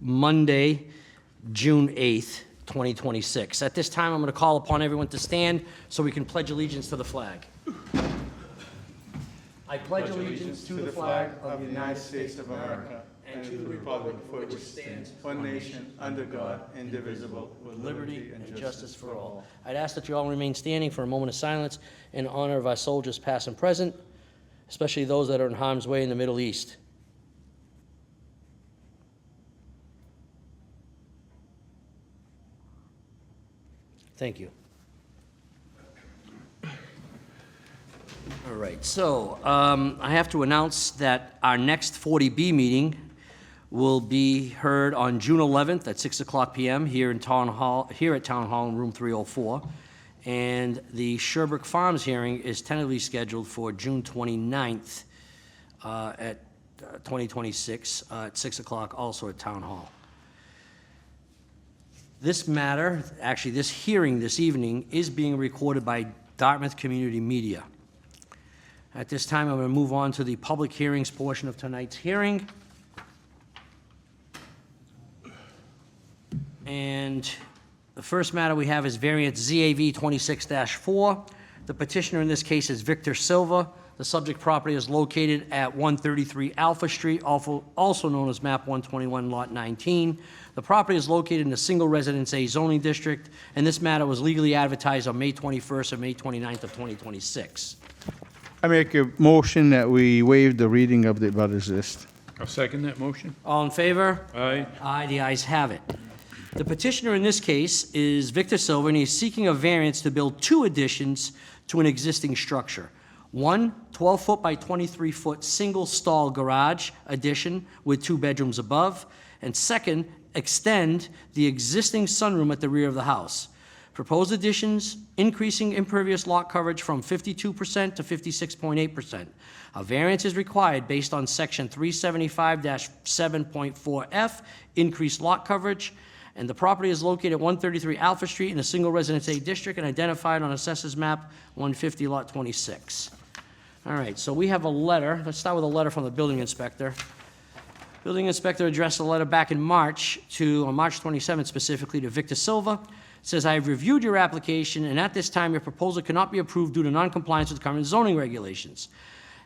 Monday, June 8th, 2026. At this time, I'm going to call upon everyone to stand so we can pledge allegiance to the flag. I pledge allegiance to the flag of the United States of America and to the republic for which it stands, one nation, under God, indivisible, with liberty and justice for all. I'd ask that you all remain standing for a moment of silence in honor of our soldiers past and present, especially those that are in harm's way in the Middle East. Thank you. All right, so I have to announce that our next 40B meeting will be heard on June 11th at 6 o'clock p.m. here at Town Hall in room 304. And the Sherbrooke Farms hearing is tentatively scheduled for June 29th at 2026 at 6 o'clock, also at Town Hall. This matter, actually this hearing this evening, is being recorded by Dartmouth Community Media. At this time, I'm going to move on to the public hearings portion of tonight's hearing. And the first matter we have is variance ZAV 26-4. The petitioner in this case is Victor Silva. The subject property is located at 133 Alpha Street, also known as map 121, lot 19. The property is located in a single residence A zoning district, and this matter was legally advertised on May 21st and May 29th of 2026. I make a motion that we waive the reading of the abutters list. I'll second that motion. All in favor? Aye. Aye, the ayes have it. The petitioner in this case is Victor Silva, and he's seeking a variance to build two additions to an existing structure. One 12-foot by 23-foot single-stall garage addition with 2 bedrooms above, and second, extend the existing sunroom at the rear of the house. Proposed additions, increasing impervious lot coverage from 52% to 56.8%. A variance is required based on section 375-7.4F, increased lot coverage, and the property is located at 133 Alpha Street in a single residence A district and identified on Assessors Map 150, Lot 26. All right, so we have a letter. Let's start with a letter from the building inspector. Building inspector addressed a letter back in March on March 27th specifically to Victor Silva. It says, I have reviewed your application, and at this time your proposal cannot be approved due to non-compliance with current zoning regulations.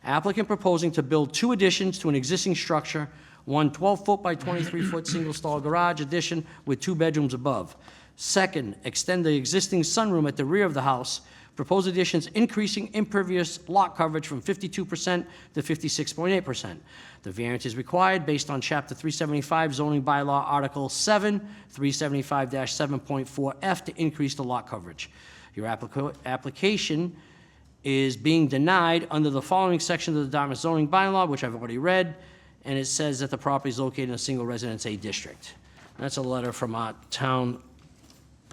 Applicant proposing to build 2 additions to an existing structure, one 12-foot by 23-foot single-stall garage addition with 2 bedrooms above. Second, extend the existing sunroom at the rear of the house. Proposed additions increasing impervious lot coverage from 52% to 56.8%. The variance is required based on Chapter 375 zoning bylaw Article 7, 375-7.4F to increase the lot coverage. Your application is being denied under the following section of the Dartmouth zoning bylaw, which I've already read, and it says that the property is located in a single residence A district. That's a letter from our town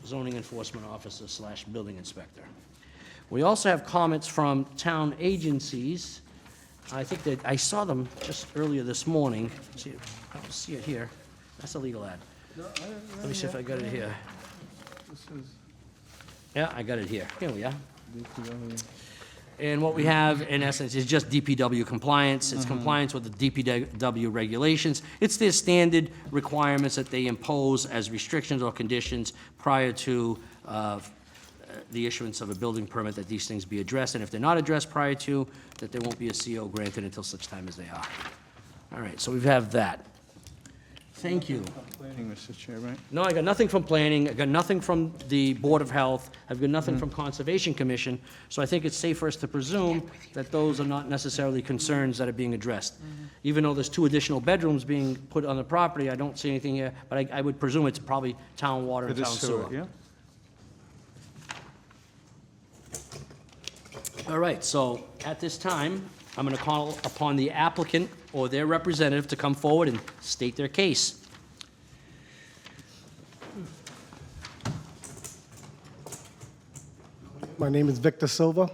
zoning enforcement officer / building inspector. We also have comments from town agencies. I think that I saw them just earlier this morning. See, I don't see it here. That's a legal ad. Let me see if I got it here. Yeah, I got it here. Here we are. And what we have, in essence, is just DPW compliance. It's compliance with the DPW regulations. It's their standard requirements that they impose as restrictions or conditions prior to the issuance of a building permit, that these things be addressed. And if they're not addressed prior to, that there won't be a CO granted until such time as they are. All right, so we have that. Thank you. Planning, Mr. Chair, right? No, I got nothing from planning, I got nothing from the Board of Health, I've got nothing from Conservation Commission, so I think it's safe for us to presume that those are not necessarily concerns that are being addressed. Even though there's 2 additional bedrooms being put on the property, I don't see anything here, but I would presume it's probably town water and It is town sewer. yeah. All right, so at this time, I'm going to call upon the applicant or their representative to come forward and state their case. My name is Victor Silva,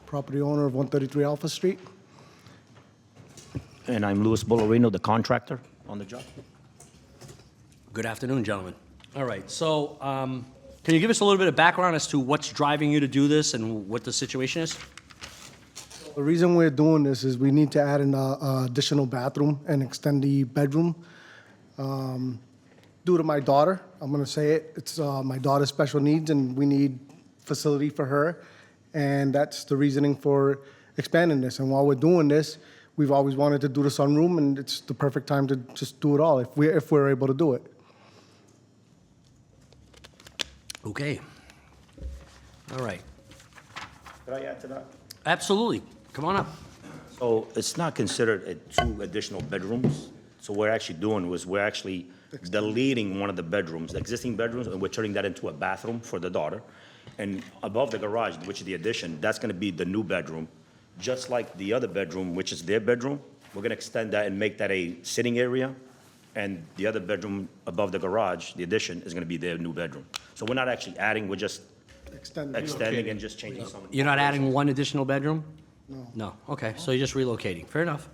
property owner of 133 Alpha Street. And I'm Louis Bolorino, the contractor on the job. Good afternoon, gentlemen. All right, so can you give us a little bit of background as to what's driving you to do this and what the situation is? The reason we're doing this is we need to add an additional bathroom and extend the bedroom. due to my daughter. I'm gonna say it. It's my daughter's special needs, and we need facility for her. And that's the reasoning for expanding this. And while we're doing this, we've always wanted to do the sunroom, and it's the perfect time to just do it all if we're able to do it. Okay. All right. Could I add to that? Absolutely. Come on up. So it's not considered two additional bedrooms. So what we're actually doing was we're actually deleting one of the bedrooms, the existing bedrooms, and we're turning that into a bathroom for the daughter. And above the garage, which is the addition, that's gonna be the new bedroom. Just like the other bedroom, which is their bedroom, we're gonna extend that and make that a sitting area. And the other bedroom above the garage, the addition, is gonna be their new bedroom. So we're not actually adding, we're just extending and just changing some. You're not adding one additional bedroom? No. No, okay, so you're just relocating, fair enough.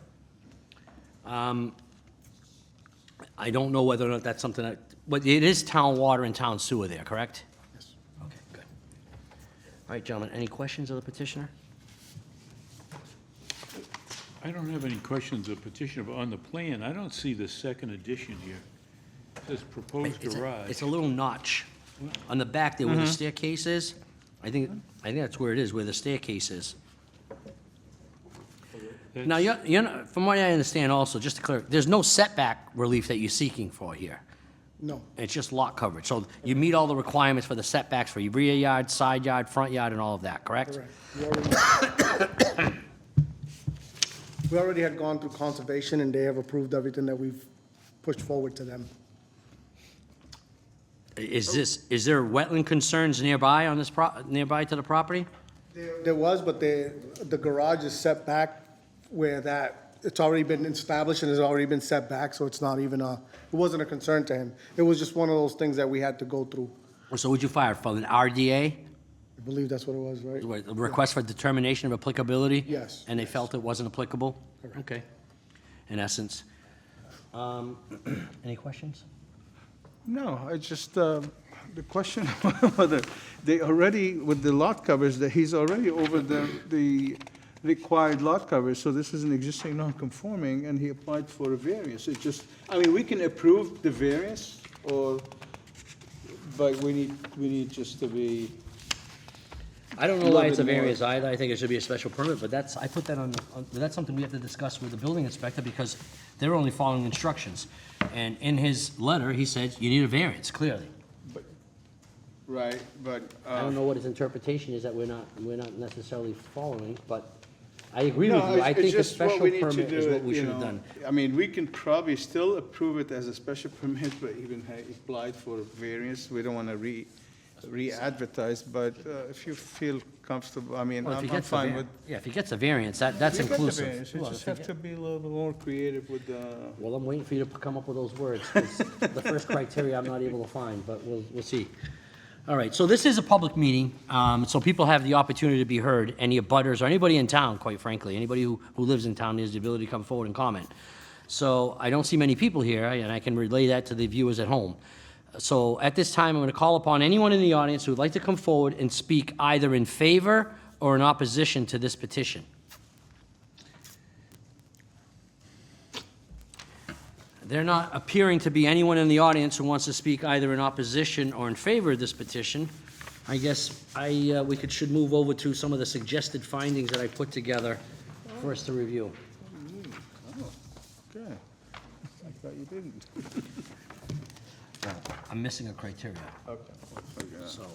I don't know whether or not that's something that, but it is town water and town sewer there, correct? Yes. Okay, good. All right, gentlemen, any questions of the petitioner? I don't have any questions of petitioner, but on the plan, I don't see the second addition here. It says proposed It's a- garage. It's a little notch on the back there where the staircase is. I think that's where it is, where the staircase is. Now, you're not, from what I understand also, just to clear, there's no setback relief that you're seeking for here. No, It's just lot coverage. So you meet all the requirements for the setbacks for your rear yard, side yard, front yard, and all of that, correct? correct. We already had gone through conservation, and they have approved everything that we've pushed forward to them. Is there wetland concerns nearby on this nearby to the property? There was, but the garage is set back where it's already been established and has already been set back, so it's not even it wasn't a concern to him. It was just one of those things that we had to go through. So would you file for an RDA, I believe that's what it was, right? a request for determination of applicability? Yes. And they felt it wasn't applicable? Okay, in essence. Any questions? No, I just, the question whether they already, with the lot covers, that he's already over the required lot coverage, so this is an existing non-conforming, and he applied for a variance. It just, I mean, we can approve the variance, but we need just to be, I don't know little why it's a bit more. variance either. I think it should be a special permit, but I put that that's something we have to discuss with the building inspector because they're only following instructions. And in his letter, he said, you need a variance, clearly. right, but. I don't know what his interpretation is that we're not necessarily following, but I agree with you. I think a special permit is what we should have done. I mean, we can probably still approve it as a special permit, but even applied for a variance. We don't want to re-advertise, but if you feel comfortable, I mean, Well, if he I'm gets the fine with. Yeah, if he gets a variance, that's We got the inclusive. variance. You Well, just if he have get- to be a little bit more creative with the. Well, I'm waiting for you to come up with those words, 'cause the first criteria I'm not able to find, but we'll see. All right, so this is a public meeting, so people have the opportunity to be heard. Any abutters, or anybody in town, quite frankly, anybody who lives in town has the ability to come forward and comment. So I don't see many people here, and I can relay that to the viewers at home. So at this time, I'm going to call upon anyone in the audience who would like to come forward and speak either in favor or in opposition to this petition. There not appearing to be anyone in the audience who wants to speak either in opposition or in favor of this petition. I guess we should move over to some of the suggested findings that I put together for us to review. Okay. I thought you didn't. I'm missing a criteria, Okay. so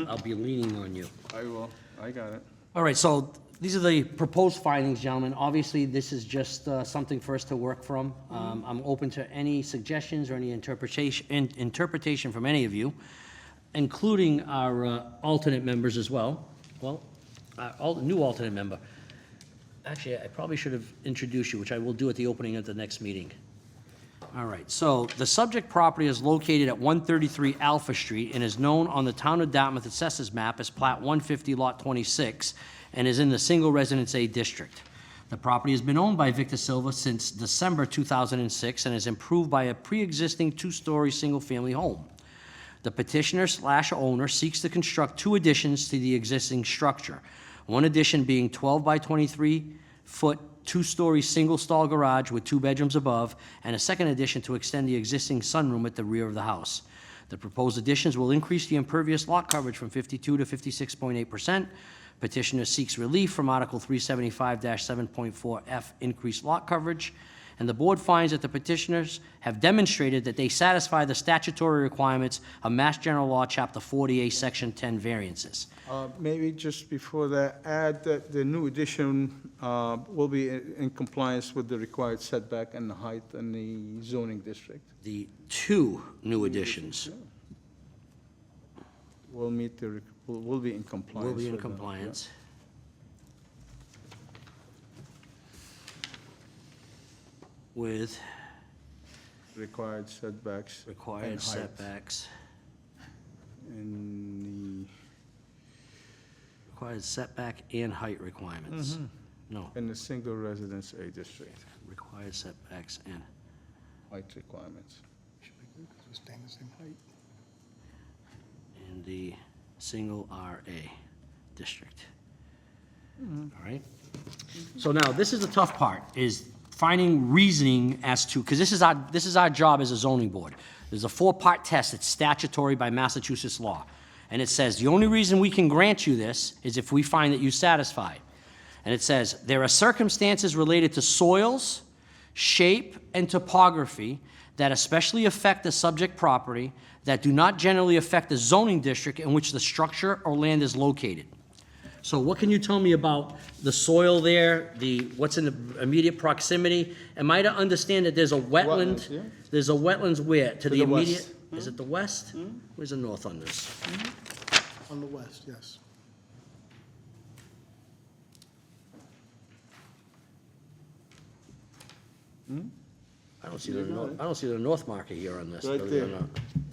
I'll be leaning on you. I will. I got it. All right, so these are the proposed findings, gentlemen. Obviously, this is just something for us to work from. I'm open to any suggestions or any interpretation from any of you, including our alternate members as well. Well, new alternate member. Actually, I probably should have introduced you, which I will do at the opening of the next meeting. All right, so the subject property is located at 133 Alpha Street and is known on the Town of Dartmouth Assessors Map as Plat 150, Lot 26, and is in the Single Residence A District. The property has been owned by Victor Silva since December 2006 and is improved by a pre-existing two-story single-family home. The petitioner/owner seeks to construct two additions to the existing structure, one addition being 12 by 23 foot two-story single-stall garage with 2 bedrooms above, and a second addition to extend the existing sunroom at the rear of the house. The proposed additions will increase the impervious lot coverage from 52 to 56.8%. Petitioner seeks relief from Article 375-7.4F, increased lot coverage, and the board finds that the petitioners have demonstrated that they satisfy the statutory requirements of Mass General Law, Chapter 48, Section 10 variances. Maybe just before that, add that the new addition will be in compliance with the required setback and the height in the zoning district. The 2 new additions Will meet the, will be in compliance. will be in with them, yeah. compliance. With Required setbacks. required and height setbacks, In required setback and height requirements. No, the single residence A district, required setbacks and, height requirements. Staying the same height. in the single RA district. All right? So now, this is the tough part, is finding reasoning as to, because this is our job as a zoning board. There's a 4-part test, it's statutory by Massachusetts law. And it says, the only reason we can grant you this is if we find that you satisfy. And it says, there are circumstances related to soils, shape, and topography that especially affect the subject property that do not generally affect the zoning district in which the structure or land is located. So what can you tell me about the soil there, what's in the immediate proximity? Am I to understand that there's a wetland? Wetlands, yeah. There's a wetlands where? To the the west. immediate, is it the west? Where's the north on this? On the west, yes. I don't see the, I don't see the north marker here on this. Right believe it or there. not.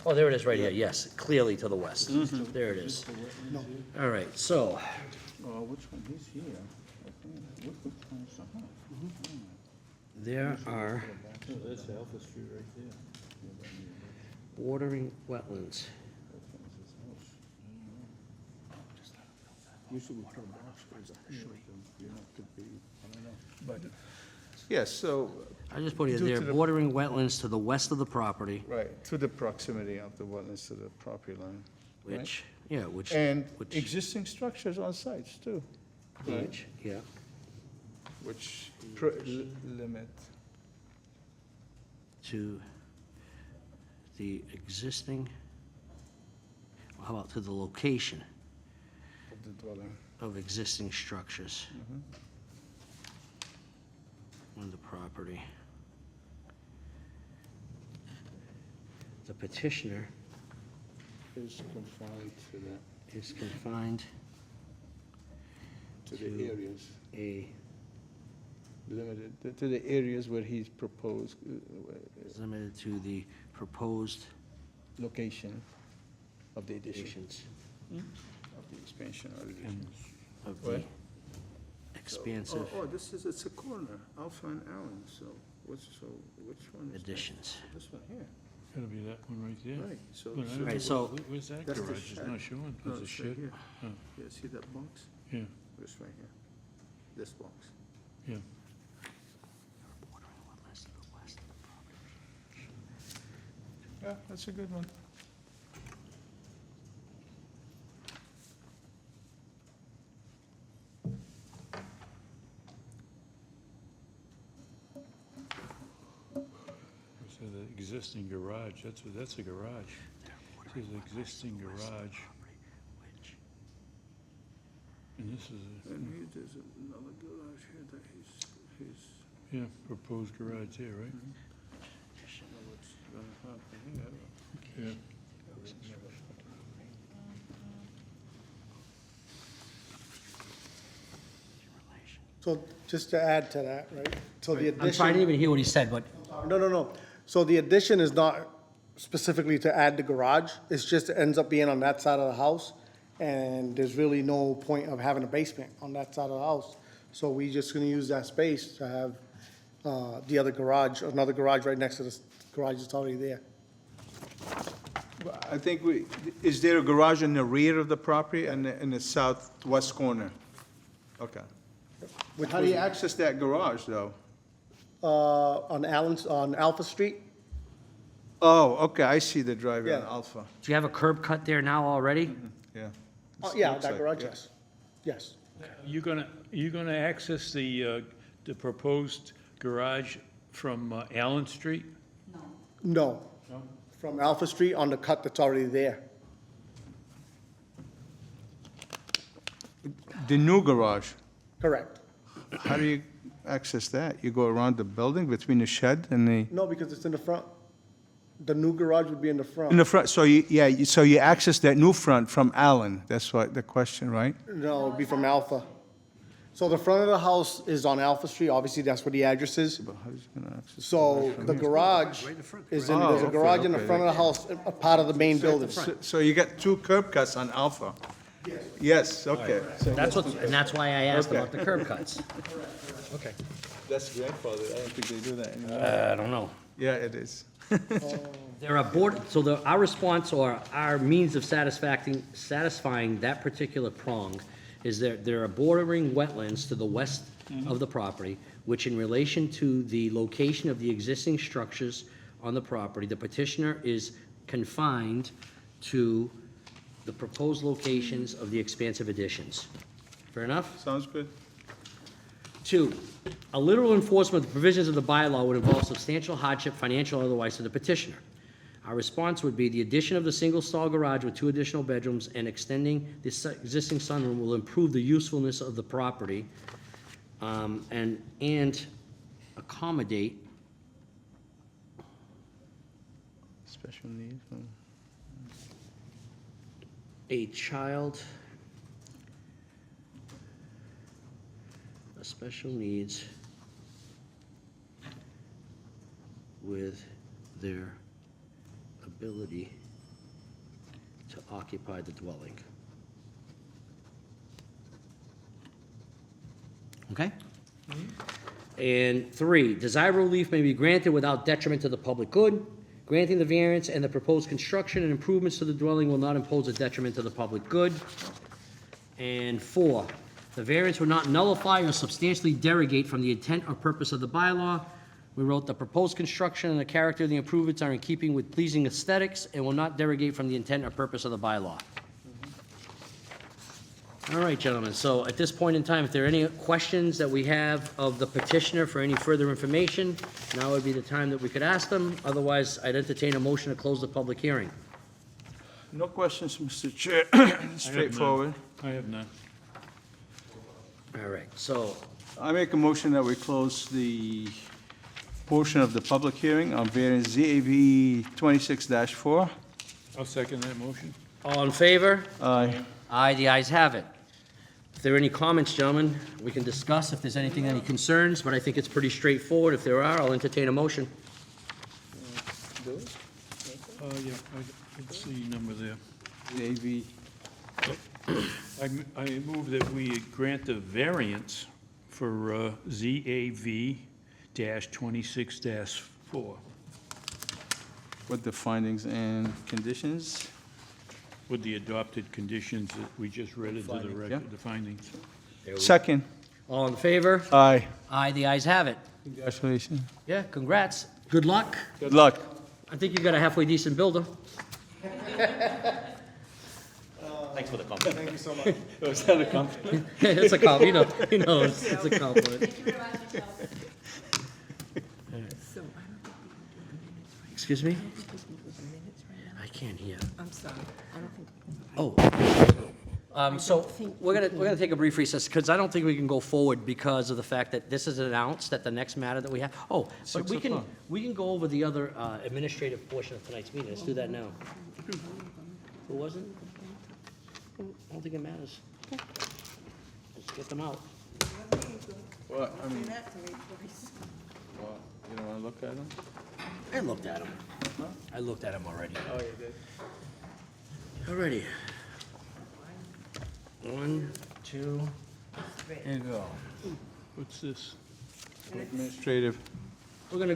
Oh, there it is, right here, yes, clearly to the west. There it is. All right, so, Which one, he's here, I think, which one is the house? there are That's Alpha Street right there. bordering wetlands. Yes, so, I just put it Due there, to the- bordering wetlands to the west of the property, right, to the proximity of the wetlands to the property line. right? which, yeah, which. And which- existing structures on sites too, right? Which, yeah, which limit, to the existing, how about to the location of the dwelling. of existing structures on the property. The petitioner Is confined to the, is confined to the areas, a, limited, to the areas where he's proposed, is limited to the proposed location of the addition, additions of the expansion or addition. of the What? expansive this is, it's a corner, Alpha and Allen, so which one is that? additions. This one here, Gotta be that one right there. right, so. But I don't Right, know so- Where's that That's the garage? It's shed. not showing. No, There's a it's right shed. here. Oh, Yeah, see that box? yeah, This right here, this box. yeah. Bordering wetlands to the west of the property. Yeah, that's a good one. It says the existing garage, that's a garage. It says existing garage, Which, and this is, And there's another garage here that he's, yeah, proposed garage there, right? what's gonna happen here. Yeah. So just to add to that, right? So the I'm trying to addition, even hear what he said, but no. So the addition is not specifically to add the garage. It's just it ends up being on that side of the house. And there's really no point of having a basement on that side of the house. So we just gonna use that space to have the other garage, another garage right next to the garage that's already there. I think is there a garage in the rear of the property and in the southwest corner? Okay. How do you access that garage, though? On Alpha Street? Oh, okay, I see the driveway on Yeah. Alpha, Do you have a curb cut there now already? yeah. Oh, yeah, Looks that like, garage, yeah. yes. Yes. You gonna access the proposed garage from Allen Street? No. From Alpha Street on the cut that's already there. The new garage, Correct. how do you access that? You go around the building between the shed and the, No, because it's in the front. The new garage would be in the front. in the front, so you, yeah, so you access that new front from Allen, that's what the question, right? No, it'd be from Alpha. So the front of the house is on Alpha Street, obviously that's where the address is. But how's he gonna access? So the garage is in, there's a Oh, okay, garage in the okay. front of the house, a part of the main building. So you got two curb cuts on Alpha? Yes, okay. That's what, and that's why I asked Okay. about the curb cuts. Okay. That's grandfather, I don't think they do that anymore. I don't know. Yeah, it is. There are our response or our means of satisfying that particular prong is there are bordering wetlands to the west of the property, which in relation to the location of the existing structures on the property, the petitioner is confined to the proposed locations of the expansive additions. Fair enough? Sounds good. 2, a literal enforcement of the provisions of the bylaw would involve substantial hardship, financial or otherwise, to the petitioner. Our response would be the addition of the single-stall garage with 2 additional bedrooms and extending the existing sunroom will improve the usefulness of the property, and accommodate Special needs. a child, a special needs with their ability to occupy the dwelling. Okay? And 3, desirable relief may be granted without detriment to the public good. Granting the variance and the proposed construction and improvements to the dwelling will not impose a detriment to the public good. And 4, the variance will not nullify or substantially derogate from the intent or purpose of the bylaw. We wrote, the proposed construction and the character of the improvements are in keeping with pleasing aesthetics and will not derogate from the intent or purpose of the bylaw. All right, gentlemen, so at this point in time, if there are any questions that we have of the petitioner for any further information, now would be the time that we could ask them. Otherwise, I'd entertain a motion to close the public hearing. No questions, Mr. Chair. Straightforward. I have none. All right, so, I make a motion that we close the portion of the public hearing on variance ZAV 26-4. I'll second that motion. all in favor? Aye. Aye, the ayes have it. If there are any comments, gentlemen, we can discuss if there's any concerns, but I think it's pretty straightforward. If there are, I'll entertain a motion. Yeah, I can see number there. ZAV, I move that we grant the variance for ZAV-26-4 with the findings and conditions. with the adopted conditions that we just read into the record, the findings. Second. All in favor? Aye. Aye, the ayes have it. Congratulations. Yeah, congrats. Good luck. Good luck. I think you got a halfway decent builder. Thanks for the compliment. Thank you so much. Was that a compliment? It's a compliment, he knows, it's a compliment. Excuse me? I can't hear. I'm sorry, I don't think. Oh. So we're gonna take a brief recess, because I don't think we can go forward because of the fact that this is announced that the next matter that we have, but 6 we can, o'clock. we can go over the other administrative portion of tonight's meeting. Let's do that now. Who wasn't? I don't think it matters. Let's get them out. What, I mean, what, you don't want to look at them? I looked at them. I looked at them already. Oh, you did. Alrighty. 1, 2, Here you go. What's this? Administrative. we're gonna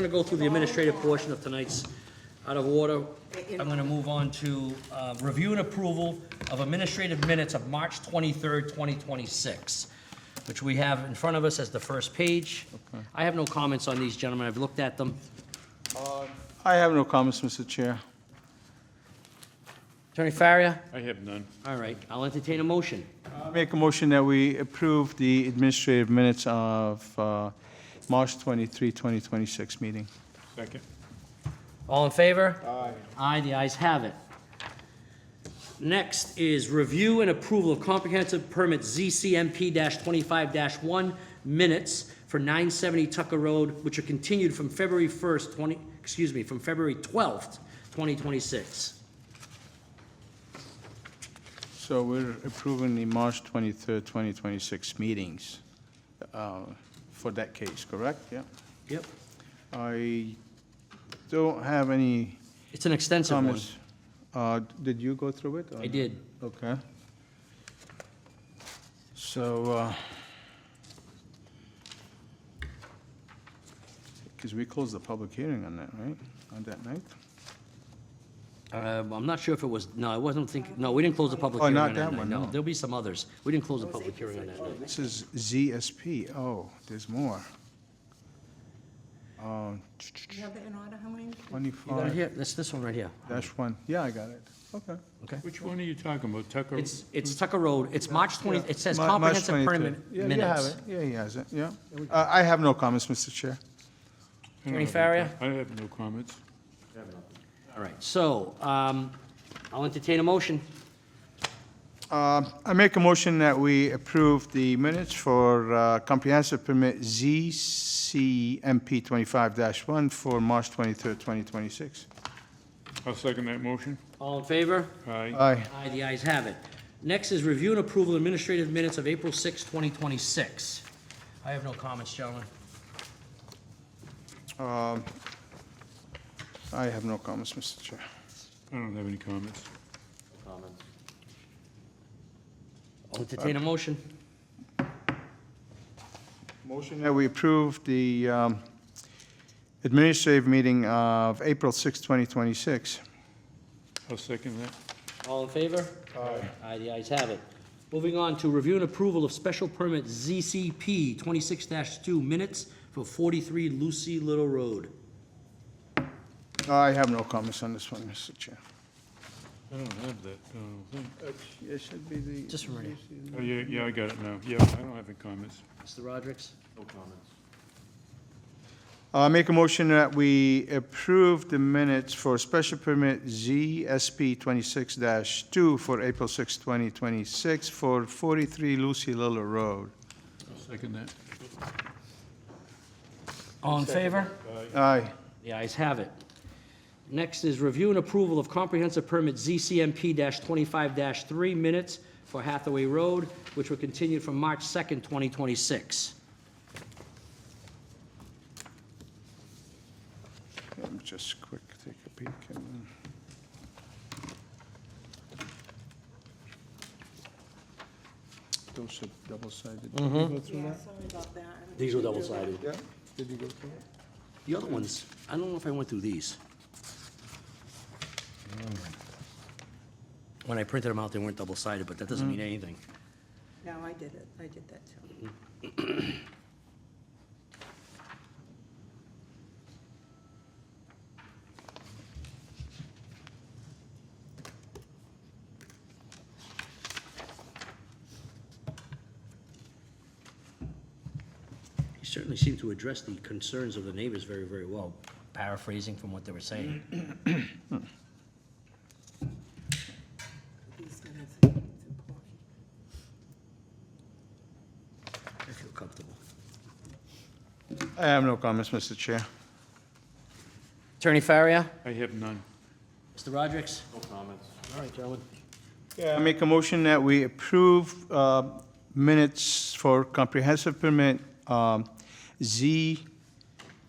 go through the administrative portion of tonight's out of order. I'm gonna move on to review and approval of administrative minutes of March 23rd, 2026. which we have in front of us as the first page. Okay. I have no comments on these, gentlemen. I've looked at them. I have no comments, Mr. Chair. Attorney Faria? I have none. All right, I'll entertain a motion. Make a motion that we approve the administrative minutes of March 23, 2026 meeting. Second. All in favor? Aye. Aye, the ayes have it. Next is review and approval of comprehensive permit ZCMP-25-1 minutes for 970 Tucker Road, which are continued from February 12th, 2026. So we're approving the March 23rd, 2026 meetings for that case, correct? Yeah. Yep. I don't have any It's an extensive one. comments. Did you go through it? or I did. Okay. So, because we closed the public hearing on that, right? On that night? I'm not sure if it was, no, I wasn't thinking, no, we didn't close the public Oh, hearing not on that that night. one, No, no. there'll be some others. We didn't close the public hearing on that night. This is ZSP. Oh, there's more. You have it in order, how many? You got it 25 here? That's this one right here. dash 1. Yeah, I got it. Okay. Okay. Which one are you talking about, Tucker? It's Tucker Road. It's March 20, it says March comprehensive 23rd. permit Yeah, you have minutes. it. Yeah, he has it, yeah. I have no comments, Mr. Chair. I don't Attorney have Faria? I have no comments. All right, so, I'll entertain a motion. I make a motion that we approve the minutes for comprehensive permit ZCMP 25-1 for March 23rd, 2026. I'll second that motion. All in favor? Aye. Aye. Aye, the ayes have it. Next is review and approval of administrative minutes of April 6, 2026. I have no comments, gentlemen. I have no comments, Mr. Chair. I don't have any comments. I'll entertain a motion. Motion that we approve the administrative meeting of April 6, 2026. I'll second that. All in favor? Aye. Aye, the ayes have it. Moving on to review and approval of special permit ZCP 26-2 minutes for 43 Lucy Little Road. I have no comments on this one, Mr. Chair. I don't have that, I don't think. It should be the... Just a minute. Oh, yeah, I got it now. Yeah, I don't have any comments. Mr. Rodrick? No comments. Make a motion that we approve the minutes for special permit ZSP 26-2 for April 6, 2026 for 43 Lucy Lilla Road. I'll second that. All in favor? Aye. The ayes have it. Next is review and approval of comprehensive permit ZCMP-25-3 minutes for Hathaway Road, which were continued from March 2nd, 2026. Let me just quick take a peek. Those are double-sided. Did you go through Yeah, that? sorry about that. These were double-sided. Yeah? Did you go through it? The other ones, I don't know if I went through these. When I printed them out, they weren't double-sided, but that doesn't mean anything. No, I did it, I did that too. He certainly seemed to address the concerns of the neighbors very, very well, paraphrasing from what they were saying. These minutes, I think it's important. I feel comfortable. I have no comments, Mr. Chair. Attorney Faria? I have none. Mr. Rodrick? No comments. All right, gentlemen. I make a motion that we approve minutes for comprehensive permit ZCMP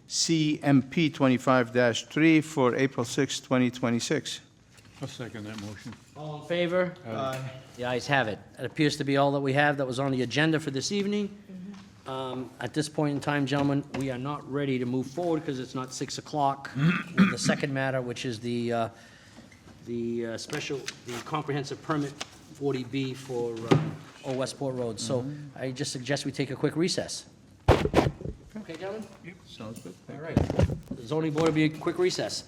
25-3 for April 6, 2026. I'll second that motion. All in favor? Aye. The ayes have it. It appears to be all that we have that was on the agenda for this evening. At this point in time, gentlemen, we are not ready to move forward because it's not 6 o'clock with the second matter, which is the comprehensive permit 40B for Old Westport Road. So I just suggest we take a quick recess. Okay, gentlemen? Sounds good. All right. The zoning board will be a quick recess.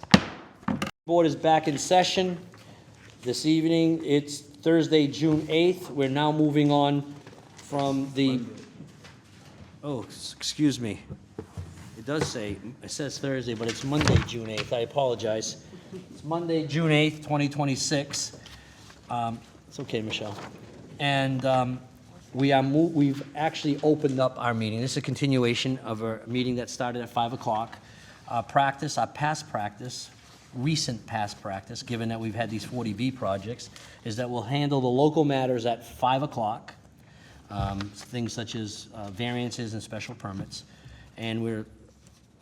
Board is back in session this evening. It's Thursday, June 8th. We're now moving on from the, excuse me. It does say, it says Thursday, but it's Monday, June 8th. I apologize. It's Monday, June 8th, 2026. It's okay, Michelle. And we've actually opened up our meeting. This is a continuation of a meeting that started at 5 o'clock. Our past practice, recent past practice, given that we've had these 40B projects, is that we'll handle the local matters at 5 o'clock, things such as variances and special permits. And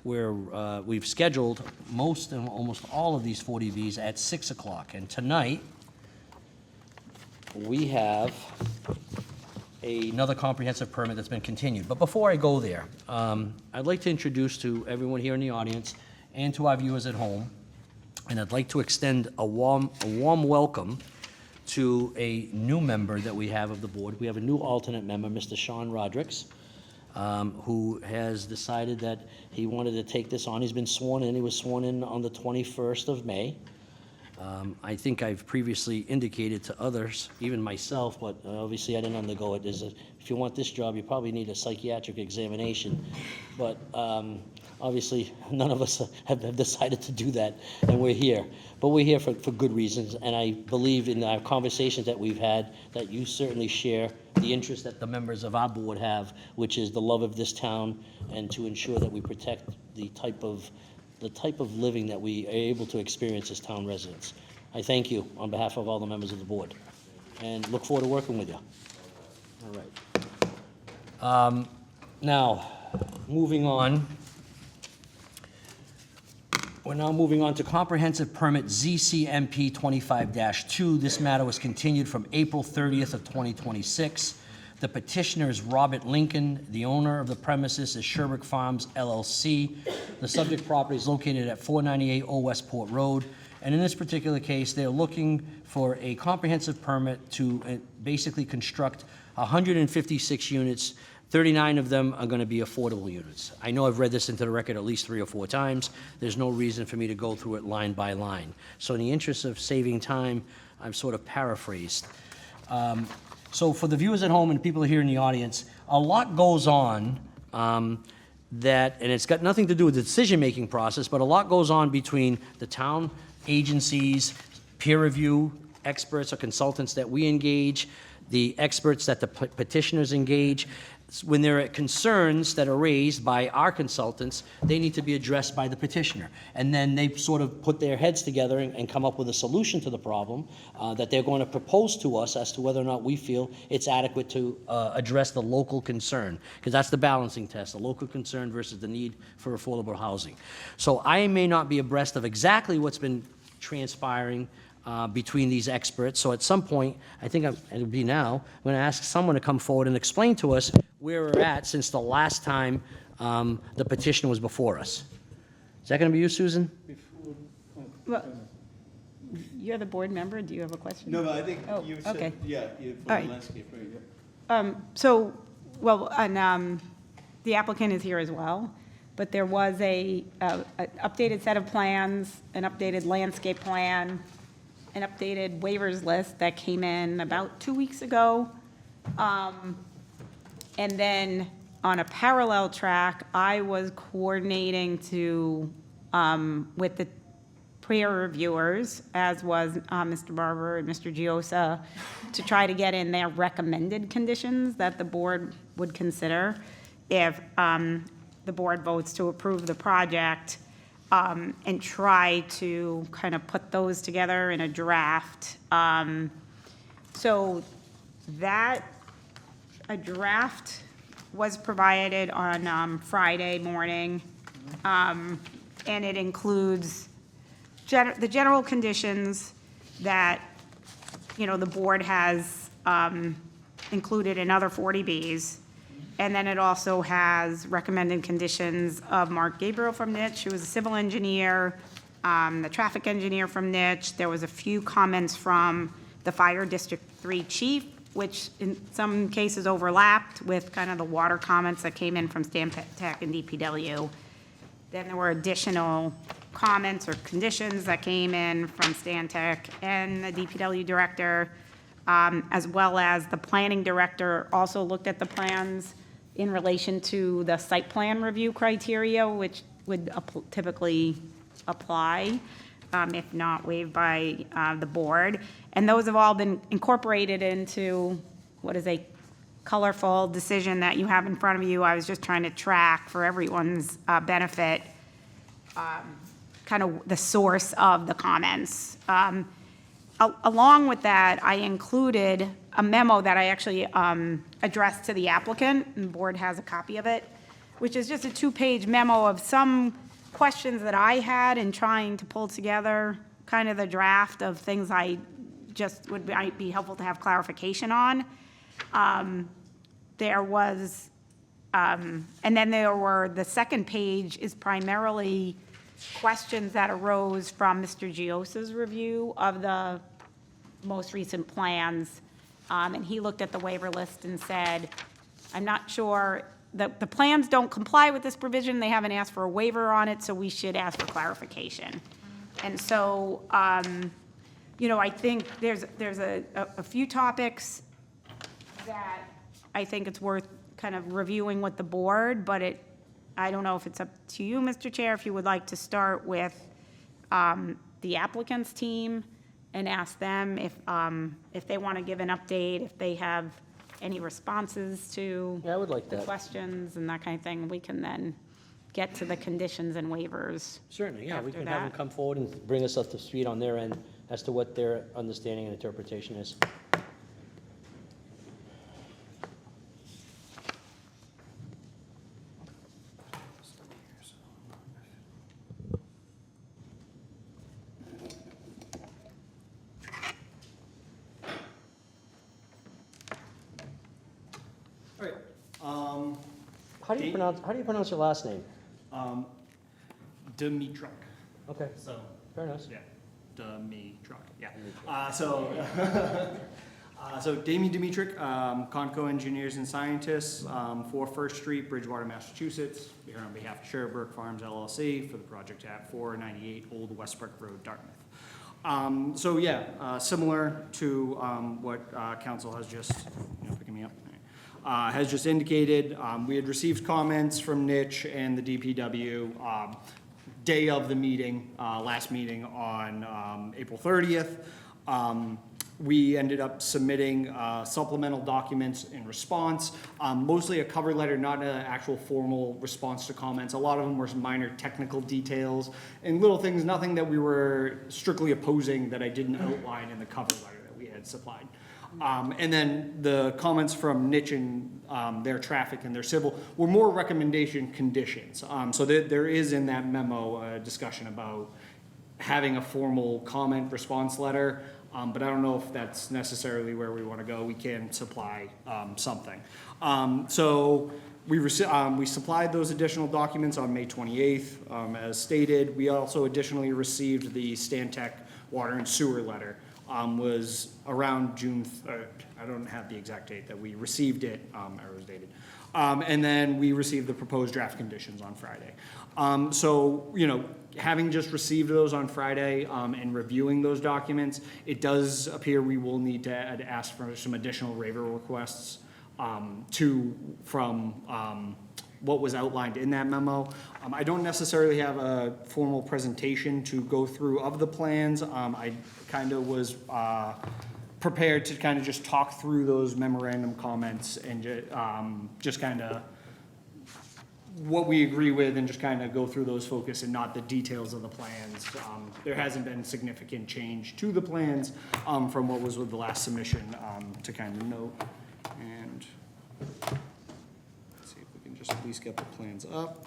we've scheduled most and almost all of these 40Bs at 6 o'clock. And tonight, we have another comprehensive permit that's been continued. But before I go there, I'd like to introduce to everyone here in the audience and to our viewers at home, and I'd like to extend a warm welcome to a new member that we have of the board. We have a new alternate member, Mr. Sean Rodricks, who has decided that he wanted to take this on. He's been sworn in. He was sworn in on the 21st of May. I think I've previously indicated to others, even myself, but obviously I didn't undergo it. If you want this job, you probably need a psychiatric examination. But obviously, none of us have decided to do that, and we're here. But we're here for good reasons, and I believe in our conversations that we've had that you certainly share the interest that the members of our board have, which is the love of this town and to ensure that we protect the type of living that we are able to experience as town residents. I thank you on behalf of all the members of the board, and look forward to working with you. All right. Now, moving on. We're now moving on to comprehensive permit ZCMP 25-2. This matter was continued from April 30th of 2026. The petitioner is Robert Lincoln. The owner of the premises is Sherbrooke Farms LLC. The subject property is located at 498 Old Westport Road. And in this particular case, they're looking for a comprehensive permit to basically construct 156 units. 39 of them are going to be affordable units. I know I've read this into the record at least 3 or 4 times. There's no reason for me to go through it line by line. So in the interest of saving time, I've sort of paraphrased. So for the viewers at home and people here in the audience, a lot goes on and it's got nothing to do with the decision-making process, but a lot goes on between the town agencies, peer review experts or consultants that we engage, the experts that the petitioners engage. When there are concerns that are raised by our consultants, they need to be addressed by the petitioner. And then they sort of put their heads together and come up with a solution to the problem that they're going to propose to us as to whether or not we feel it's adequate to address the local concern, because that's the balancing test, the local concern versus the need for affordable housing. So I may not be abreast of exactly what's been transpiring between these experts. So at some point, I think it'll be now, I'm going to ask someone to come forward and explain to us where we're at since the last time the petition was before us. Is that going to be you, Susan? Well, you're the board member, do you have a question? No, I think Oh, you okay. said, yeah, for All the right. landscape, right, yeah. The applicant is here as well, but there was an updated set of plans, an updated landscape plan, an updated waivers list that came in about 2 weeks ago. And then on a parallel track, I was coordinating with the peer reviewers, as was Mr. Barber and Mr. Giosa, to try to get in their recommended conditions that the board would consider if the board votes to approve the project, and try to kind of put those together in a draft. So that, a draft was provided on Friday morning, and it includes the general conditions that, the board has included in other 40Bs. And then it also has recommended conditions of Mark Gabriel from Niche, who was a civil engineer, the traffic engineer from Niche. There was a few comments from the Fire District 3 chief which in some cases overlapped with kind of the water comments that came in from Stan Tech and DPW. Then there were additional comments or conditions that came in from Stan Tech and the DPW director, as well as the planning director also looked at the plans in relation to the site plan review criteria, which would typically apply, if not waived by the board. And those have all been incorporated into what is a colorful decision that you have in front of you. I was just trying to track for everyone's benefit, kind of the source of the comments. Along with that, I included a memo that I actually addressed to the applicant, and the board has a copy of it, which is just a 2-page memo of some questions that I had in trying to pull together kind of the draft of things I just might be helpful to have clarification on. There was, and then there were, the second page is primarily questions that arose from Mr. Giosa's review of the most recent plans. And he looked at the waiver list and said, I'm not sure, the plans don't comply with this provision, they haven't asked for a waiver on it, so we should ask for clarification. And so, you know, I think there's a few topics that I think it's worth kind of reviewing with the board, but I don't know if it's up to you, Mr. Chair, if you would like to start with the applicant's team and ask them if they want to give an update, if they have any responses to Yeah, I would like the that. questions and that kind of thing. We can then get to the conditions and waivers. Certainly, yeah, we After can have them that. come forward and bring us up to speed on their end as to what their understanding and interpretation is. All right. How do you pronounce your last name? Dimitrak. Okay, So, fair enough. yeah, Dimitrak. Yeah. So Damien Dimitrak, Conco Engineers and Scientists, 4 First Street, Bridgewater, Massachusetts. We're here on behalf of Sherbrooke Farms LLC for the project at 498 Old Westbrook Road, Dartmouth. So yeah, similar to what council has just, picking me up, has just indicated. We had received comments from Niche and the DPW day of the meeting, last meeting on April 30th. We ended up submitting supplemental documents in response, mostly a cover letter, not an actual formal response to comments. A lot of them were some minor technical details and little things, nothing that we were strictly opposing that I didn't outline in the cover letter that we had supplied. And then the comments from Niche and their traffic and their civil were more recommendation conditions. So there is in that memo a discussion about having a formal comment response letter, but I don't know if that's necessarily where we want to go. We can supply something. So we supplied those additional documents on May 28th, as stated. We also additionally received the Stantec water and sewer letter. Was around June, I don't have the exact date that we received it, it was dated. And then we received the proposed draft conditions on Friday. So, having just received those on Friday and reviewing those documents, it does appear we will need to ask for some additional waiver requests from what was outlined in that memo. I don't necessarily have a formal presentation to go through of the plans. I kind of was prepared to kind of just talk through those memorandum comments and just kind of what we agree with and just kind of go through those focus and not the details of the plans. There hasn't been significant change to the plans from what was with the last submission to kind of note. And let's see if we can just at least get the plans up.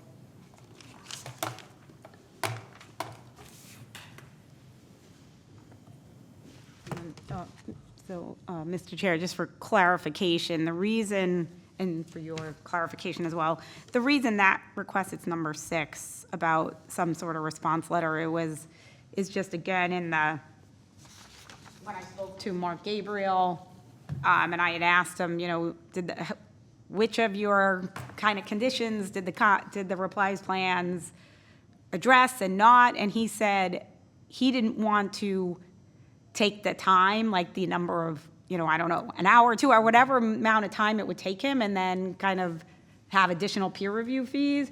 So, Mr. Chair, just for clarification, the reason, and for your clarification as well, the reason that request it's number 6 about some sort of response letter, is just again in the, when I spoke to Mark Gabriel, And I had asked him, you know, which of your kind of conditions did the replies plans address and not? And he said he didn't want to take the time, like the number of, you know, I don't know, an hour, 2 hour, whatever amount of time it would take him, and then kind of have additional peer review fees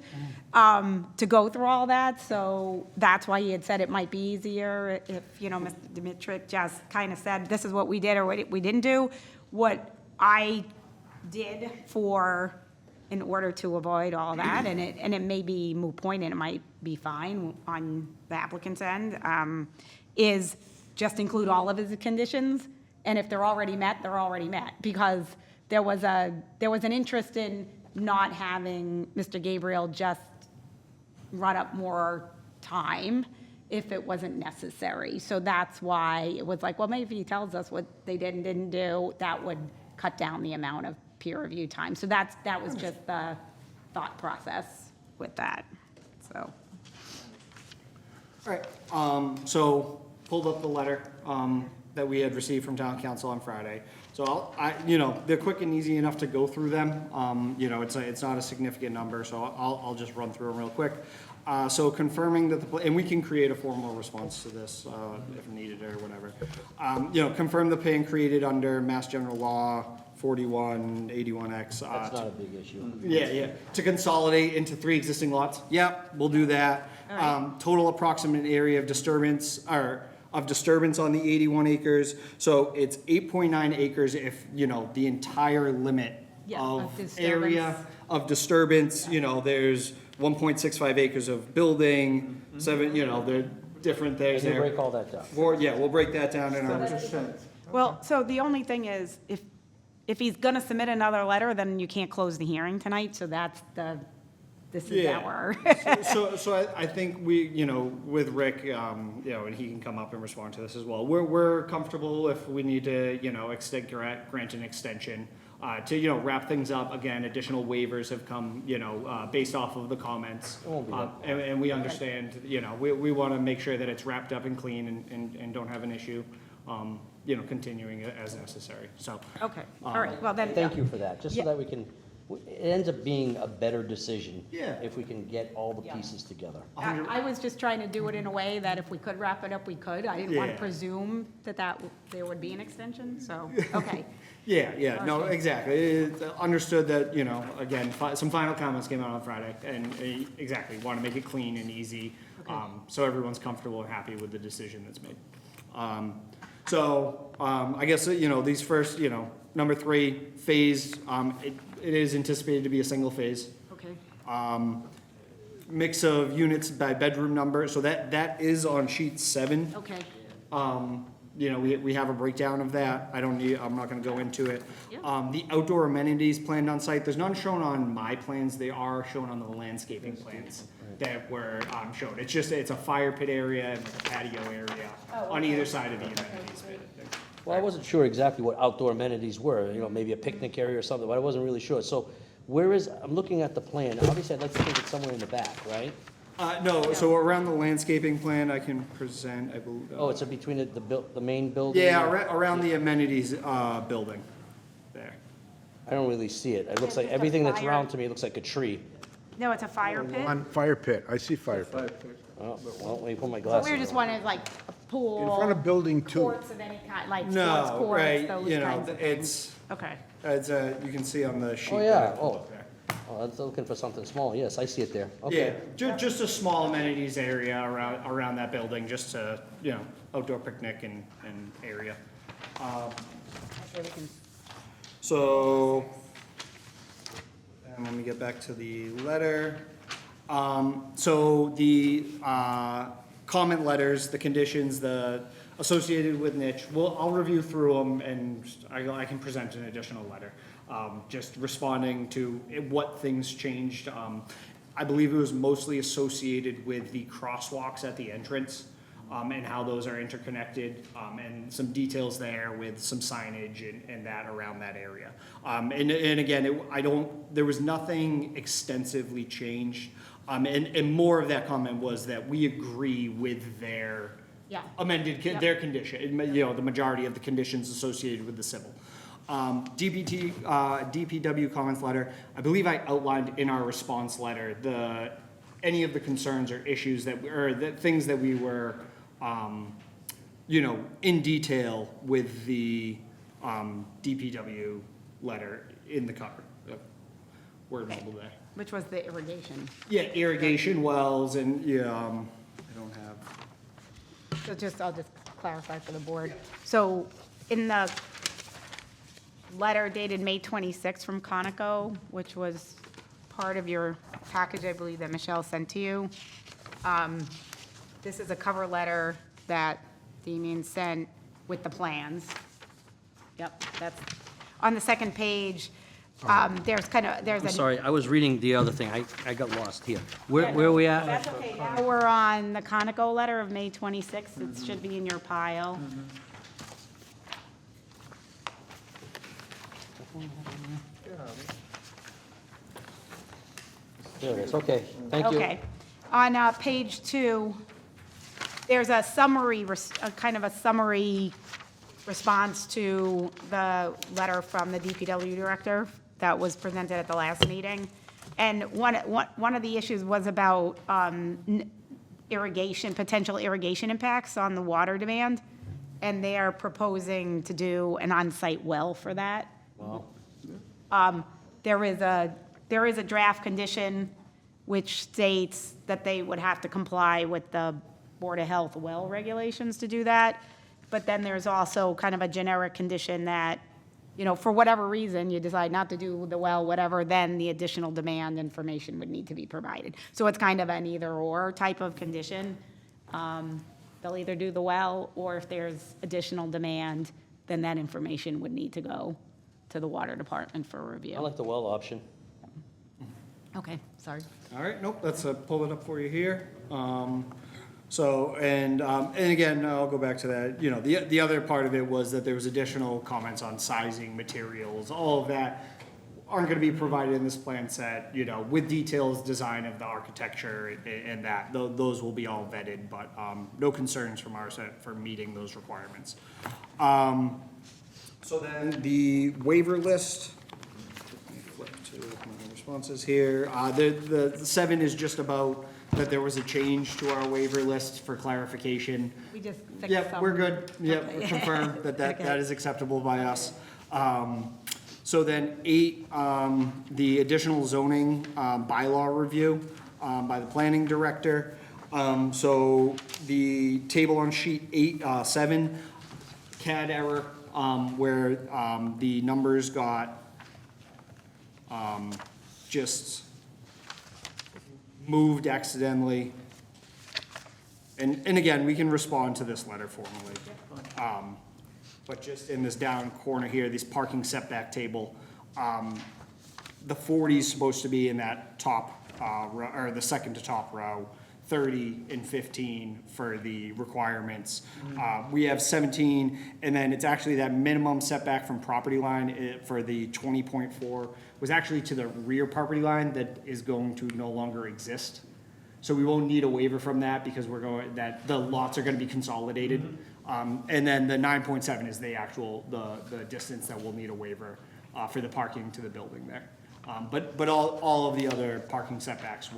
to go through all that. So that's why he had said it might be easier if, you know, Mr. Dimitrick just kind of said, this is what we did or what we didn't do. What I did in order to avoid all that, and it may be moot point and it might be fine on the applicant's end, is just include all of his conditions. And if they're already met, they're already met. Because there was an interest in not having Mr. Gabriel just run up more time if it wasn't necessary. So that's why it was like, well, maybe if he tells us what they did and didn't do, that would cut down the amount of peer review time. So that was just the thought process with that, so. All right, so pulled up the letter that we had received from town council on Friday. So you know, they're quick and easy enough to go through them. You know, it's not a significant number, so I'll just run through them real quick. So confirming that and we can create a formal response to this if needed or whatever. You know, confirm the plan created under Mass General Law 4181X. That's not a big issue. Yeah, to consolidate into 3 existing lots. Yep, we'll do that. Total approximate area of disturbance, on the 81 acres. So it's 8.9 acres if, you know, the entire limit Yeah, of of disturbance. area of disturbance, you know, there's 1.65 acres of building, 7, you know, there are different things And you there. break all that down. We'll break that down in our. Well, so the only thing is, if he's gonna submit another letter, then you can't close the hearing tonight, so this is Yeah. our. So I think we, you know, with Rick, you know, and he can come up and respond to this as well. We're comfortable if we need to, you know, grant an extension, to, you know, wrap things up. Again, additional waivers have come, you know, based off of the comments. And we understand, you know, we want to make sure that it's wrapped up and clean and don't have an issue, you know, continuing it as necessary, so. Okay, all right, well then. Thank you for that, just so Yeah. that we can, it ends up being a better decision. Yeah. If we can get all the Yeah. pieces together. I was just trying to do it in a way that if we could wrap it up, we could. I didn't want to Yeah. presume that there would be an extension, so, okay. Yeah, no, exactly. It's understood that, you know, again, some final comments came out on Friday, and exactly, want to make it clean and easy, so everyone's comfortable and happy with the decision that's made. So, I guess, you know, these first, you know, number 3, phase, it is anticipated to be a single phase. Okay, Mix of units by bedroom number, so that is on sheet 7. okay, You know, we have a breakdown of that. I'm not gonna go into it. Yeah. The outdoor amenities planned on site, there's none shown on my plans, they are shown on the landscaping plans that were, shown. It's a fire pit area and like a patio area on either side of the amenities pit. Well, I wasn't sure exactly what outdoor amenities were, you know, maybe a picnic area or something, but I wasn't really sure. So I'm looking at the plan, obviously I'd like to think it's somewhere in the back, right? No, so around the landscaping plan, I can present, I believe. Oh, it's between the main building? Yeah, around the amenities, building, there. I don't really see it. It looks like, just a everything that's fire. around to me looks like a tree. no, it's a fire pit. On fire pit, I see fire pit. Oh, well, let me put my So glasses we on. were just wanting like a pool. In front of building 2. Courts of any kind, like sports No, courts, right, those you know, kinds of things. it's, Okay, you can see on the sheet. Oh, that yeah, I pulled up there. Oh, that's looking for something small, yes, I see it there. Yeah, Okay. just a small amenities area around that building, just to, you know, outdoor picnic and area. okay, we can, So, and let me get back to the letter. So the comment letters, the conditions, associated with niche, I'll review through them and I can present an additional letter. Just responding to what things changed. I believe it was mostly associated with the crosswalks at the entrance, and how those are interconnected, and some details there with some signage and that around that area. And again, there was nothing extensively changed. And more of that comment was that we agree with their Yeah. amended, Yep. their condition, you know, the majority of the conditions associated with the civil. DPW comments letter, I believe I outlined in our response letter, any of the concerns or issues or the things that we were, in detail with the, DPW letter in the cover. Yep. Word mobile day. Which was the irrigation. Yeah, irrigation wells and, I don't have. So I'll just clarify for the board. So in the letter dated May 26 from Conoco, which was part of your package, I believe, that Michelle sent to you, this is a cover letter that Damien sent with the plans. Yep, that's, on the second page, there's I'm sorry, I was reading the other thing. I got lost here. Where are we at? That's okay. Now we're on the Conoco letter of May 26th. It should be in your pile. There it is, okay, thank you. Okay. On page 2, there's a summary, kind of a summary response to the letter from the DPW director that was presented at the last meeting. And one of the issues was about irrigation, potential irrigation impacts on the water demand. And they are proposing to do an on-site well for that. There is a draft condition which states that they would have to comply with the Board of Health well regulations to do that. But then there's also kind of a generic condition that, for whatever reason, you decide not to do the well, whatever, then the additional demand information would need to be provided. So it's kind of an either-or type of condition. They'll either do the well, or if there's additional demand, then that information would need to go to the water department for review. I like the well option. Okay, sorry. All right, nope, let's pull it up for you here. And again, I'll go back to that, the other part of it was that there was additional comments on sizing, materials, all of that aren't gonna be provided in this plan set, with details, design of the architecture and that, those will be all vetted, but, no concerns from our set for meeting those requirements. So then the waiver list, let me flip to my responses here. The 7 is just about that there was a change to our waiver list for clarification. We just fixed Yep, some. we're good. Yep, Okay. confirmed that Okay. is acceptable by us. So then 8, the additional zoning bylaw review by the planning director. So the table on sheet 7, CAD error, where the numbers got just moved accidentally. And again, we can respond to this letter formally. But just in this down corner here, this parking setback table, the 40 is supposed to be in that top, or the second to top row, 30 and 15 for the requirements. We have 17, and then it's actually that minimum setback from property line for the 20.4 was actually to the rear property line that is going to no longer exist. So we won't need a waiver from that because the lots are gonna be consolidated. And then the 9.7 is the actual, the distance that we'll need a waiver for the parking to the building there. But all of the other parking setbacks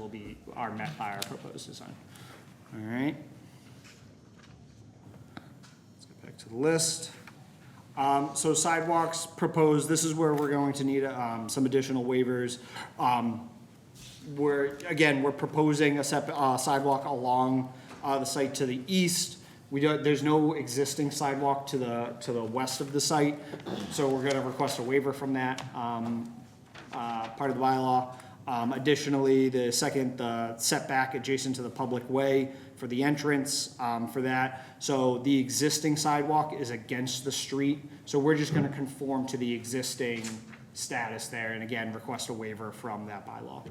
are met by our proposed design. All right. Let's get back to the list. So sidewalks proposed, this is where we're going to need some additional waivers. We're proposing a sidewalk along the site to the east. There's no existing sidewalk to the west of the site, so we're gonna request a waiver from that, part of the bylaw. Additionally, the setback adjacent to the public way for the entrance, for that. So the existing sidewalk is against the street, so we're just gonna conform to the existing status there, and again, request a waiver from that bylaw.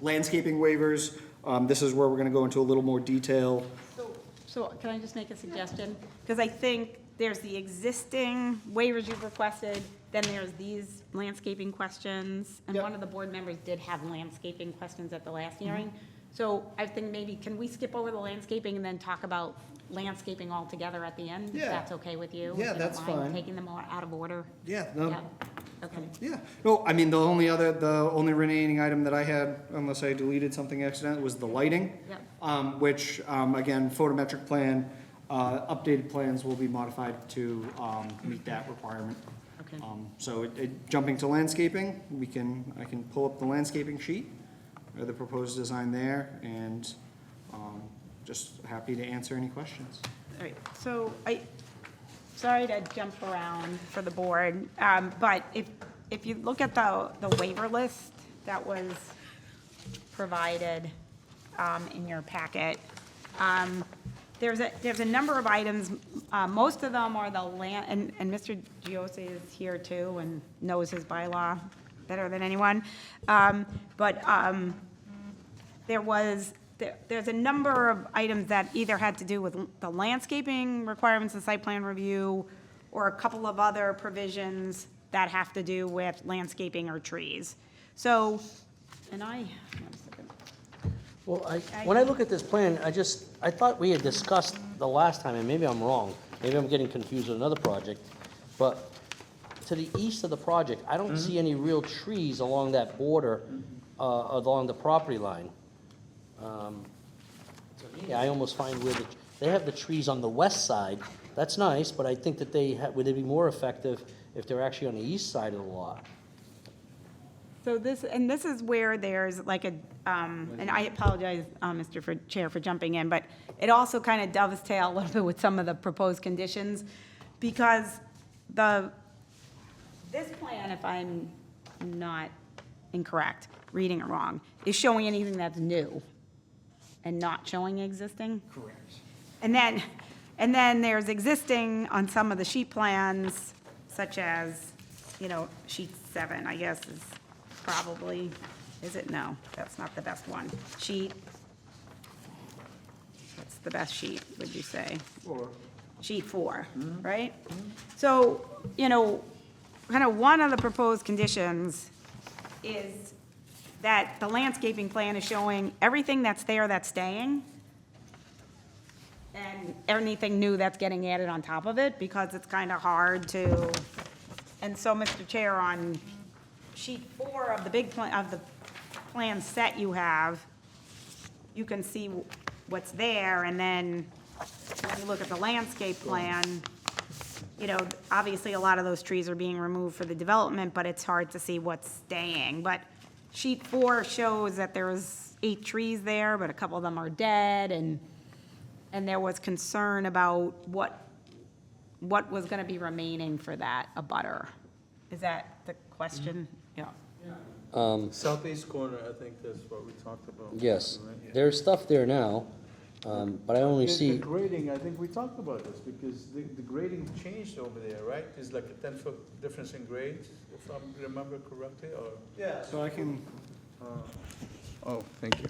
Landscaping waivers, this is where we're gonna go into a little more detail. So can I just make a suggestion? Because I think there's the existing waivers you've requested, then there's these landscaping questions, and Yep. one of the board members did have landscaping questions at the last hearing. So I think maybe, can we skip over the landscaping and then talk about landscaping altogether at the end? If Yeah. that's okay with you? Yeah, If you don't that's mind fine. Taking them all out of order? Yeah, Yeah, okay. Yeah, no, I mean, the only remaining item that I had, unless I deleted something accidentally, was the lighting. Yep. Which, again, photometric plan, updated plans will be modified to, meet that requirement. Okay. So jumping to landscaping, I can pull up the landscaping sheet, or the proposed design there, and, just happy to answer any questions. All right, so sorry to jump around for the board, but if you look at the waiver list that was provided in your packet, there's a number of items, most of them are the land, and Mr. Giose is here too and knows his bylaw better than anyone. But there's a number of items that either had to do with the landscaping requirements and site plan review, or a couple of other provisions that have to do with landscaping or trees. So, one second. Well, when I look at this plan, I thought we had discussed the last time, and maybe I'm wrong, maybe I'm getting confused with another project, but to the east of the project, I don't see any real trees along that border, along the property line. To me, I almost find they have the trees on the west side, that's nice, but I think that would they be more effective if they're actually on the east side of the lot? So this is where there's like and I apologize, Mr. Chair, for jumping in, but it also kind of dovetails a little bit with some of the proposed conditions, because this plan, if I'm not incorrect, reading it wrong, is showing anything that's new and not showing existing? Correct. And then there's existing on some of the sheet plans, such as, sheet 7, I guess, is probably, is it? No, that's not the best one. What's the best sheet, would you say? 4. Sheet 4, right? So, kind of one of the proposed conditions is that the landscaping plan is showing everything that's there that's staying, and anything new that's getting added on top of it, because it's kind of hard to, and so, Mr. Chair, on sheet 4 of the big plan, of the plan set you have, you can see what's there, and then when you look at the landscape plan, obviously a lot of those trees are being removed for the development, but it's hard to see what's staying. But sheet 4 shows that there's 8 trees there, but a couple of them are dead, and there was concern about what was gonna be remaining for that abutter. Is that the question? Yeah. Southeast corner, I think that's what we talked about. Yes, Right? there's stuff there now, but I only The see, grading, I think we talked about this, because the grading changed over there, right? There's like a 10-foot difference in grades, if I remember correctly, or? Yeah, so I can, Oh, thank you.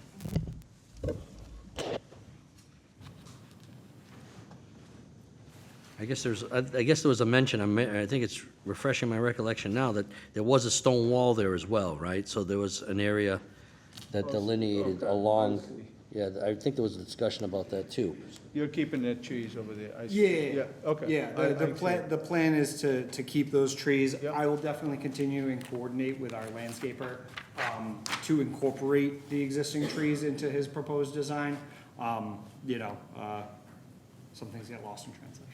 I guess there was a mention, I think it's refreshing my recollection now, that there was a stone wall there as well, right? So there was an area that delineated Okay, along, I see. yeah, I think there was a discussion about that too. You're keeping the trees over there, I see. yeah, Okay. yeah, I- the I see. plan, the plan is to keep those trees. Yep. I will definitely continue and coordinate with our landscaper, to incorporate the existing trees into his proposed design. Some things get lost in translation.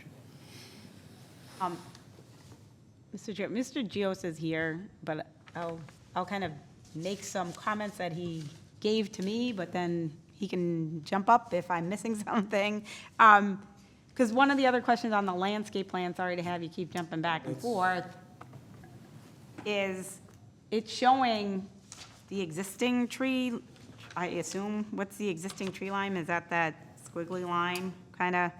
Mr. Chair, Mr. Gios is here, but I'll kind of make some comments that he gave to me, but then he can jump up if I'm missing something. Because one of the other questions on the landscape plan, sorry to have you keep jumping back and forth, is it's showing the existing tree, I assume, what's the existing tree line? Is that squiggly line, kind of?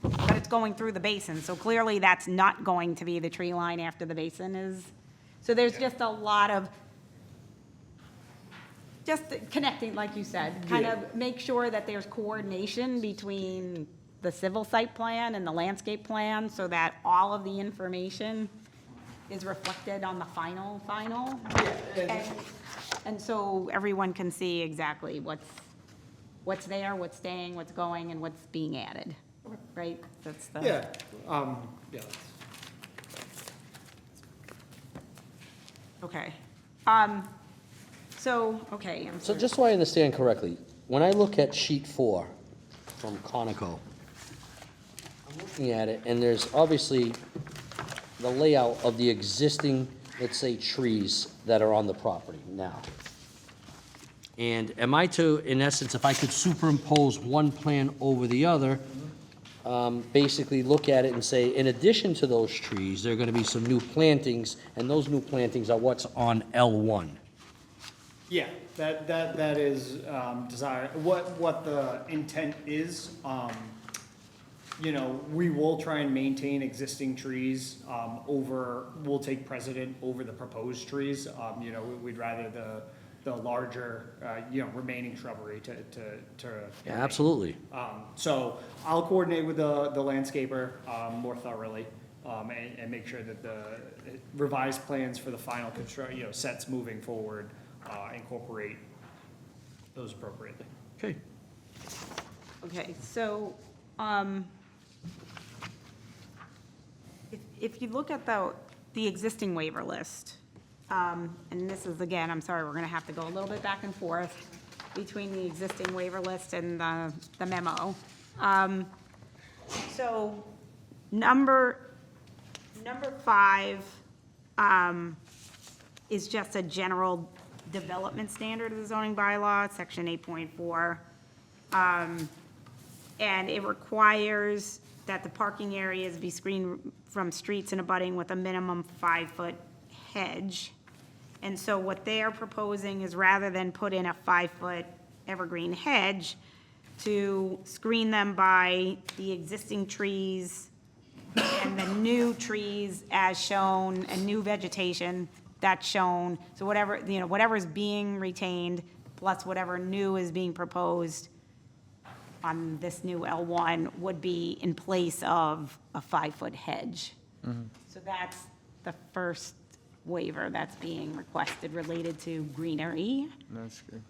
But it's going through the basin, so clearly that's not going to be the tree line after the basin is. So there's just a lot of, just connecting, like you said, kind of make sure that there's coordination between the civil site plan and the landscape plan, so that all of the information is reflected on the final. And so everyone can see exactly what's there, what's staying, what's going, and what's being added, right? That's the. Yeah, yeah. Okay. Okay, I'm So sorry. just so I understand correctly, when I look at sheet 4 from Conoco, I'm looking at it, and there's obviously the layout of the existing, let's say, trees that are on the property now. And am I to, in essence, if I could superimpose one plan over the other, basically look at it and say, in addition to those trees, there are gonna be some new plantings, and those new plantings are what's on L1? Yeah, that is, desire, what the intent is, you know, we will try and maintain existing trees, we'll take precedent over the proposed trees. You know, we'd rather the larger, you know, remaining shrubbery to. Yeah, remain. absolutely. So I'll coordinate with the landscaper, more thoroughly, and make sure that the revised plans for the final you know, sets moving forward, incorporate those appropriately. Okay. Okay, so, if you look at the existing waiver list, and this is, again, I'm sorry, we're gonna have to go a little bit back and forth between the existing waiver list and the memo. So, number 5, is just a general development standard of the zoning bylaw, section 8.4. And it requires that the parking areas be screened from streets and abutting with a minimum 5-foot hedge. And so what they are proposing is, rather than put in a 5-foot evergreen hedge, to screen them by the existing trees and the new trees as shown, and new vegetation that's shown. So whatever, you know, whatever is being retained, plus whatever new is being proposed on this new L1 would be in place of a 5-foot hedge. So that's the first waiver that's being requested related to greenery. That's good.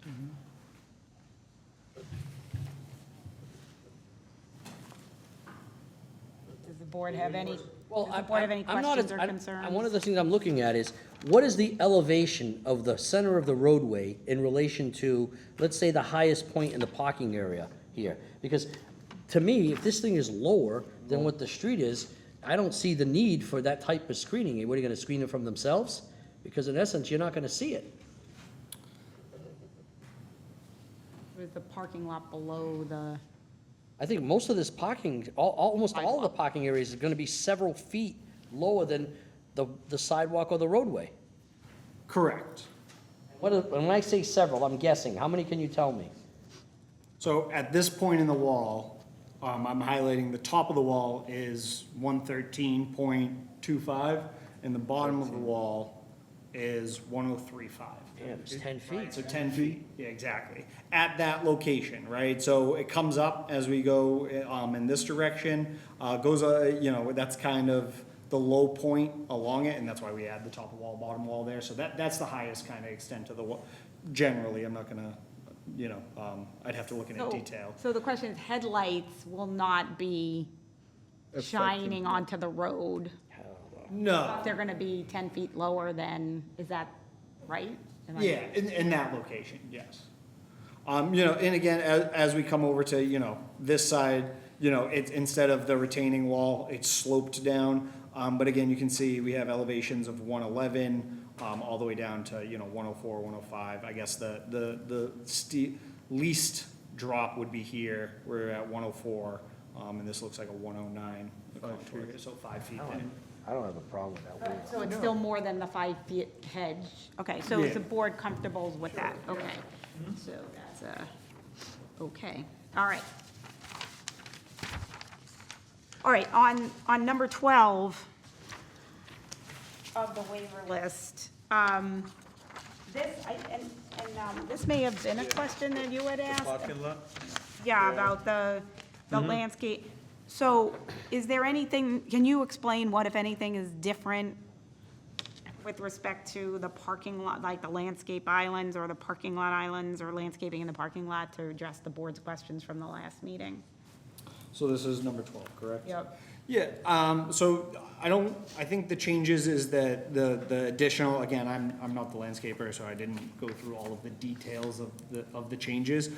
Does the board have any, Well, does the board have any I'm not, questions or I'm- concerns? one of the things I'm looking at is, what is the elevation of the center of the roadway in relation to, let's say, the highest point in the parking area here? Because, to me, if this thing is lower than what the street is, I don't see the need for that type of screening. What, are you gonna screen it from themselves? Because in essence, you're not gonna see it. With the parking lot below the, I think most of this parking, almost all of the parking areas are gonna be several feet lower than the sidewalk or the roadway. Correct. When I say several, I'm guessing, how many can you tell me? So at this point in the wall, I'm highlighting the top of the wall is 113.25, and the bottom of the wall is 103.5. Damn, it's 10 feet. So 10 feet, yeah, exactly. At that location, right? So it comes up as we go in this direction, goes, you know, that's kind of the low point along it, and that's why we add the top of wall, bottom wall there. So that's the highest kind of extent of the wall. Generally, I'm not gonna, you know, I'd have to look into detail. so the question is, headlights will not be shining onto the road. No. They're gonna be 10 feet lower than, is that right? Am I- Yeah, in that location, yes. You know, and again, as we come over to, you know, this side, you know, it's, instead of the retaining wall, it's sloped down. But again, you can see we have elevations of 111, all the way down to, you know, 104, 105. I guess the least drop would be here. We're at 104, and this looks like a 109. So 5 feet in. I don't have a problem with that. So it's still more than the 5-foot hedge? Okay, so is Yeah. the board comfortable with that? Okay, so that's okay, all right. All right, on number 12 of the waiver list, this may have been a question that you had asked. Parking lot? Yeah, about the landscape. So is there anything, can you explain what, if anything, is different with respect to the parking lot, like the landscape islands or the parking lot islands or landscaping in the parking lot to address the board's questions from the last meeting. So this is number 12, correct? Yep. Yeah, so I think the changes is that the additional, again, I'm not the landscaper, so I didn't go through all of the details of the changes.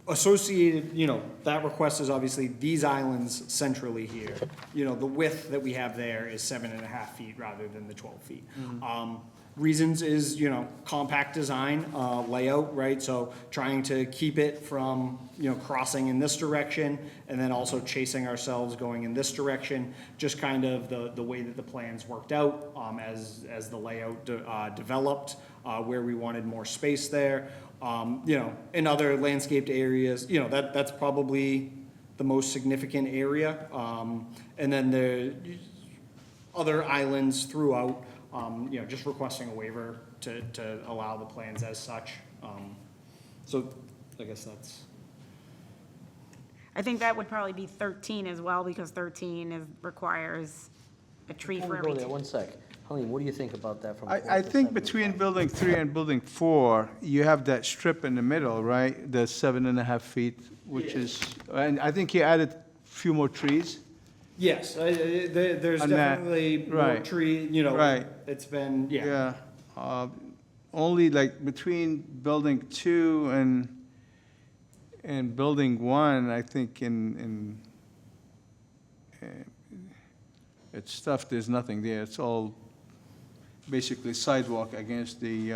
Associated, that request is obviously these islands centrally here. The width that we have there is 7.5 feet rather than the 12 feet. Reasons is, compact design, layout, right? So trying to keep it from, crossing in this direction and then also chasing ourselves going in this direction. Just kind of the way that the plans worked out, as the layout developed, where we wanted more space there. In other landscaped areas, that's probably the most significant area. And then the other islands throughout, just requesting a waiver to allow the plans as such. So I guess that's. I think that would probably be 13 as well, because 13 requires a tree Before for we go every. there, one sec. Helene, what do you think about that from? I 12 to think 7? between building 3 and building 4, you have that strip in the middle, right? The 7.5 feet, which is, and I think you added a few more trees. Yes, there's On that, definitely more right. tree, Right. it's been, yeah. Yeah, only like between building 2 and building 1, I think it's stuff, there's nothing there. It's all basically sidewalk against the,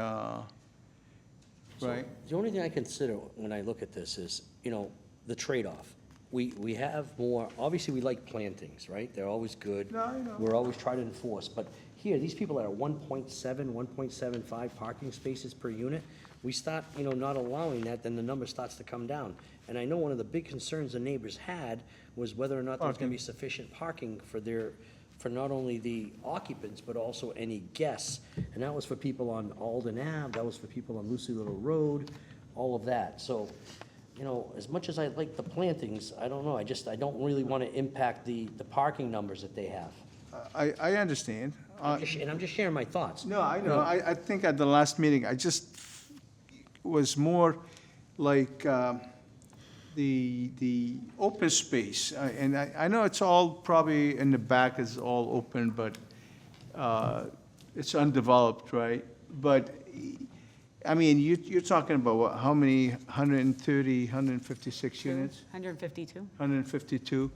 right? The only thing I consider when I look at this is, the trade-off. We have more, obviously, we like plantings, right? They're always good. No, I know. We're always trying to enforce, but here, these people are at 1.7, 1.75 parking spaces per unit. We start, not allowing that, then the number starts to come down. And I know one of the big concerns the neighbors had was whether or not there was gonna be sufficient parking for not only the occupants, but also any guests. And that was for people on Alden Ave, that was for people on Lucy Little Road, all of that. So, as much as I like the plantings, I don't know, I don't really want to impact the parking numbers that they have. I understand. And I'm just sharing my thoughts. No, I know. I think at the last meeting, I just was more like the open space. And I know it's all probably in the back is all open, but it's undeveloped, right? But, I mean, you're talking about what, how many, 130, 156 units? 152. 152.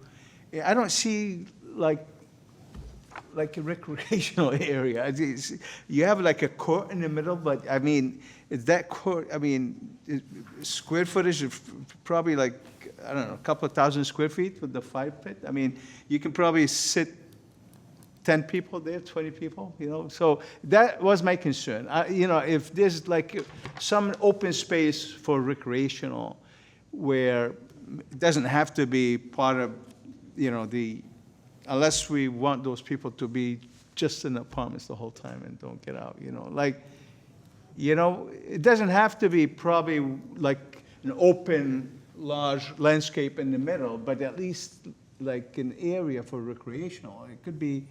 Yeah, I don't see like a recreational area. You have like a court in the middle, but I mean, is that court, square footage of probably like, I don't know, a couple of thousand square feet with the fire pit? I mean, you can probably sit 10 people there, 20 people, So that was my concern. If there's like some open space for recreational where it doesn't have to be part of, unless we want those people to be just in apartments the whole time and don't get out, it doesn't have to be probably like an open, large landscape in the middle, but at least like an area for recreational. It could be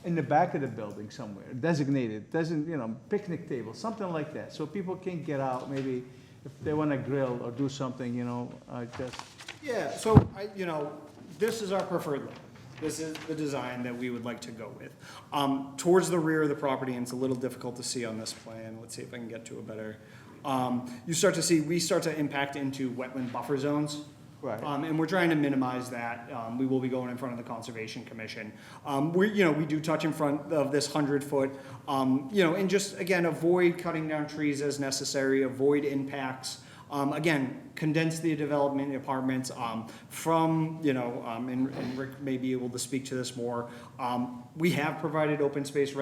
in the back of the building somewhere, designated, picnic table, something like that, so people can get out, maybe if they want to grill or do something, just. Yeah, so, this is our preferred layout. This is the design that we would like to go with. Towards the rear of the property, and it's a little difficult to see on this plan, let's see if I can get to a better, we start to impact into wetland buffer zones. Right. And we're trying to minimize that. We will be going in front of the Conservation Commission. We do touch in front of this 100-foot, and just, again, avoid cutting down trees as necessary, avoid impacts. Again, condense the development apartments from, and Rick may be able to speak to this more. We have provided open space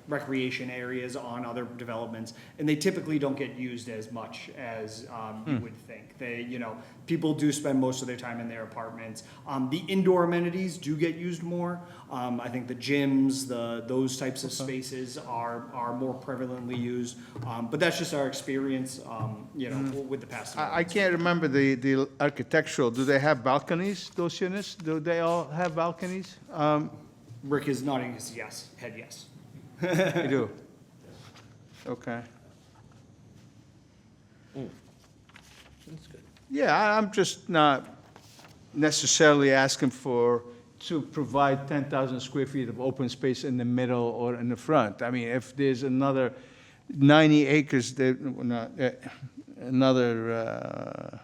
recreation areas on other developments, and they typically don't get used as much as you would think. People do spend most of their time in their apartments. The indoor amenities do get used more. I think the gyms, those types of spaces are more prevalently used. But that's just our experience, with the past. I can't remember the architectural, do they have balconies, those units? Do they all have balconies? Rick is nodding his head yes. You do? Okay. That's good. Yeah, I'm just not necessarily asking to provide 10,000 square feet of open space in the middle or in the front. I mean, if there's another 90 acres, another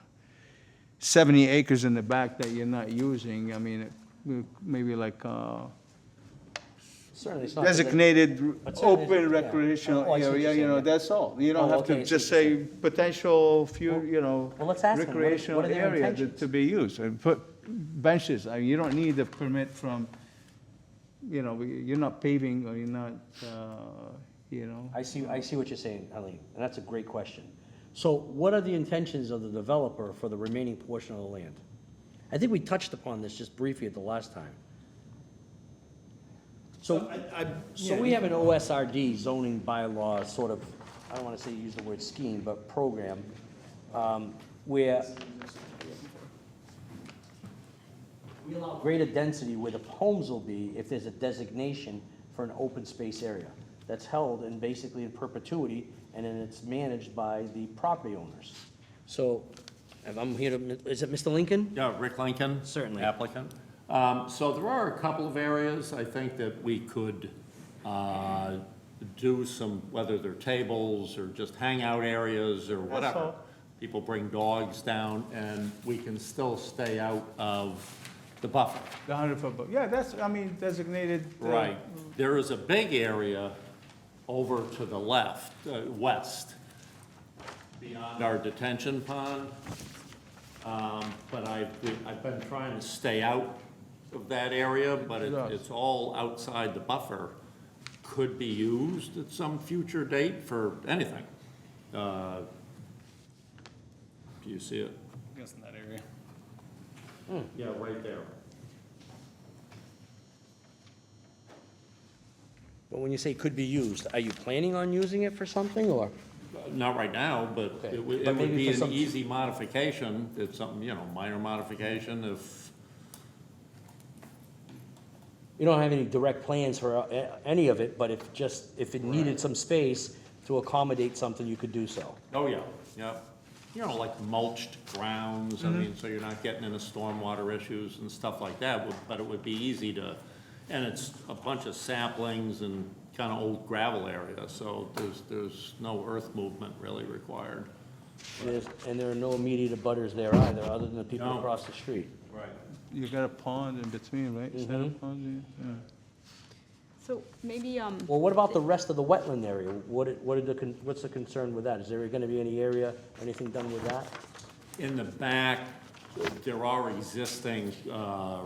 70 acres in the back that you're not using, I mean, maybe like Certainly, it's not. gonna- designated But certainly, open yeah. recreational Oh, I see what area, you're you know, saying, yeah. that's all. You don't Oh, have to okay, I see just what you're say potential you know, Well, let's ask them. What are recreational their area intentions? to be used, and put benches. I mean, you don't need a permit from, you know, you're not paving, or you're not, you know. I see what you're saying, Eileen, and that's a great question. So what are the intentions of the developer for the remaining portion of the land? I think we touched upon this just briefly at the last time. So, we have an OSRD zoning bylaw sort of, I don't want to say use the word scheme, but program, where we allow greater density where the homes will be if there's a designation for an open space area that's held in basically in perpetuity, and then it's managed by the property owners. So, if I'm here to, is it Mr. Lincoln? Yeah, Rick Lincoln. Certainly. Applicant. So there are a couple of areas, I think, that we could do some, whether they're tables or just hangout areas or whatever. all. People bring dogs down, and we can still stay out of the buffer. The 100-foot, yeah, that's, I mean, designated. Right. There is a big area over to the left, west, beyond our detention pond. But I've been trying to stay out of that area, but it's all outside the buffer. Could be used at some future date for anything. Do you see it? Yes, in that area. Yeah, right there. But when you say could be used, are you planning on using it for something, or? Not right now, but Okay. it would But maybe be for an some- easy modification, it's something, you know, minor modification if, You don't have any direct plans for any of it, but if it needed some space to accommodate something, you could do so. oh, yeah, yeah. You know, like mulched grounds, I mean, so you're not getting into stormwater issues and stuff like that, but it would be easy to, and it's a bunch of saplings and kind of old gravel area, so there's no earth movement really required. And there are no immediate abutters there either, other than the people No. across the street. Right. You got a pond in between, right? Is that a pond? Yeah. So maybe, Well, what about the rest of the wetland area? What's the concern with that? Is there gonna be any area, anything done with that? In the back, there are existing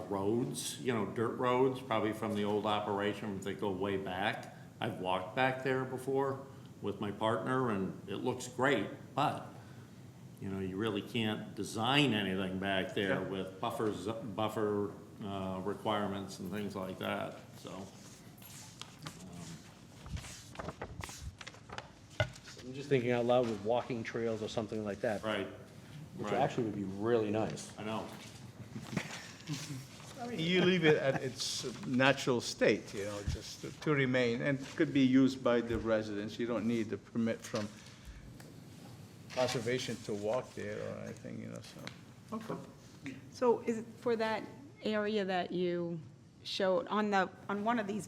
roads, you know, dirt roads, probably from the old operation, they go way back. I've walked back there before with my partner, and it looks great, but, you know, you really can't design anything back there with buffer requirements and things like that, so. I'm just thinking out loud with walking trails or something like that. Right, Which right, actually would be really nice. I know. I mean, you leave it at its natural state, you know, just to remain, and could be used by the residents. You don't need a permit from conservation to walk there or anything, you know, so. Okay. so is it for that area that you showed on one of these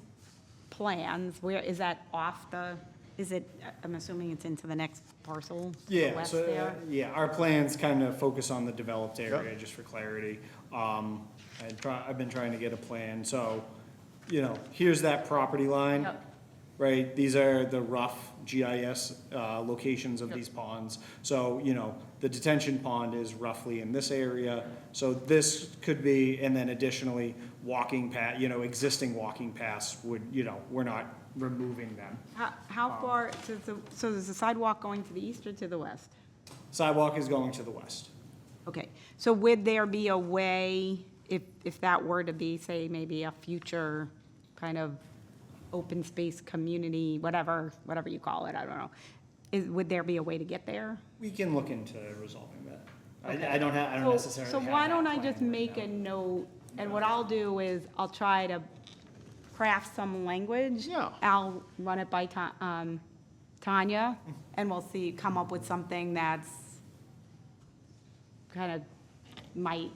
plans, where is that off I'm assuming it's into the next parcel? to the Yeah, west so, there? yeah, our plans kind of focus on the developed area, just for clarity. I've been trying to get a plan, so, you know, here's that property line. Yep. Right, these are the rough GIS locations of these ponds. So, you know, the detention pond is roughly in this area. So this could be, and then additionally, walking path, you know, existing walking paths would, you know, we're not removing them. How far, so is the sidewalk going to the east or to the west? Sidewalk is going to the west. Okay, so would there be a way, if that were to be, say, maybe a future kind of open space community, whatever you call it, I don't know, would there be a way to get there? We can look into resolving that. Okay. I don't necessarily So have why that don't I plan just right make now. a note, and what I'll do is, I'll try to craft some language. Yeah. I'll run it by Tanya, and we'll see, come up with something that's kind of might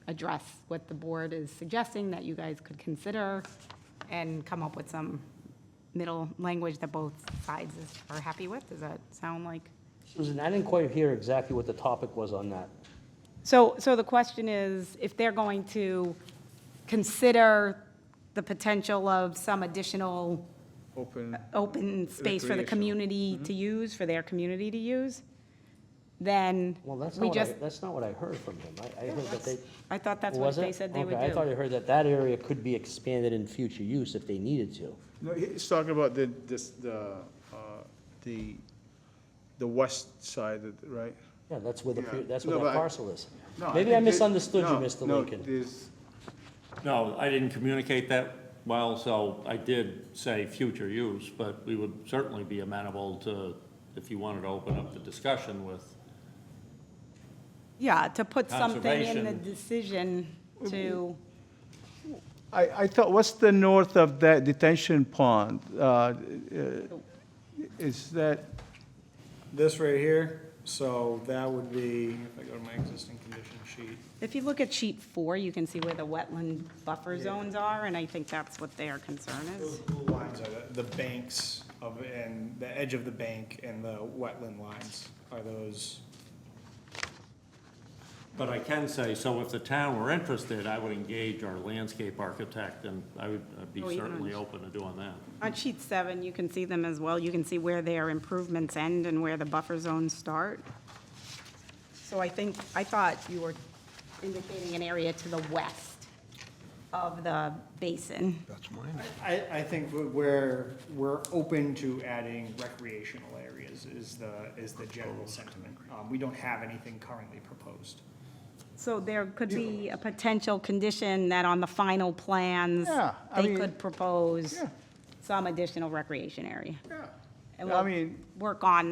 address what the board is suggesting that you guys could consider, and come up with some middle language that both sides are happy with. Does that sound like? Susan, I didn't quite hear exactly what the topic was on that. So the question is, if they're going to consider the potential of some additional open space for the Recreational. community to use, for their community to use, then Well, that's we not what I, just, that's not what I heard from him. I heard that they. I thought that's what Was they it? said they would Okay, I thought do. I heard that that area could be expanded in future use if they needed to. No, he's talking about the west side, right? Yeah, that's where the, Yeah. that's No, where that but I- parcel is. No, Maybe I think that- misunderstood you, no, Mr. no, Lincoln. there's- No, I didn't communicate that well, so I did say future use, but we would certainly be amenable to, if you wanted to open up the discussion with, Yeah, to put something in the Conservation. decision to, I thought, what's the north of that detention pond? Is that, This right here, so that would be, if I go to my existing condition sheet. if you look at sheet 4, you can see where the wetland buffer zones are, and I think that's what their concern is. Those blue lines are the banks of, and the edge of the bank and the wetland lines are those. but I can say, so if the town were interested, I would engage our landscape architect, and I'd be Oh, even certainly on- open to doing that. On sheet 7, you can see them as well. You can see where their improvements end and where the buffer zones start. So I thought you were indicating an area to the west of the basin. I think we're open to adding recreational areas is the general sentiment. We don't have anything currently proposed. So there could be a potential condition that on the final plans, Yeah, I they mean- could propose Yeah. some additional recreation area. yeah. And I we'll mean-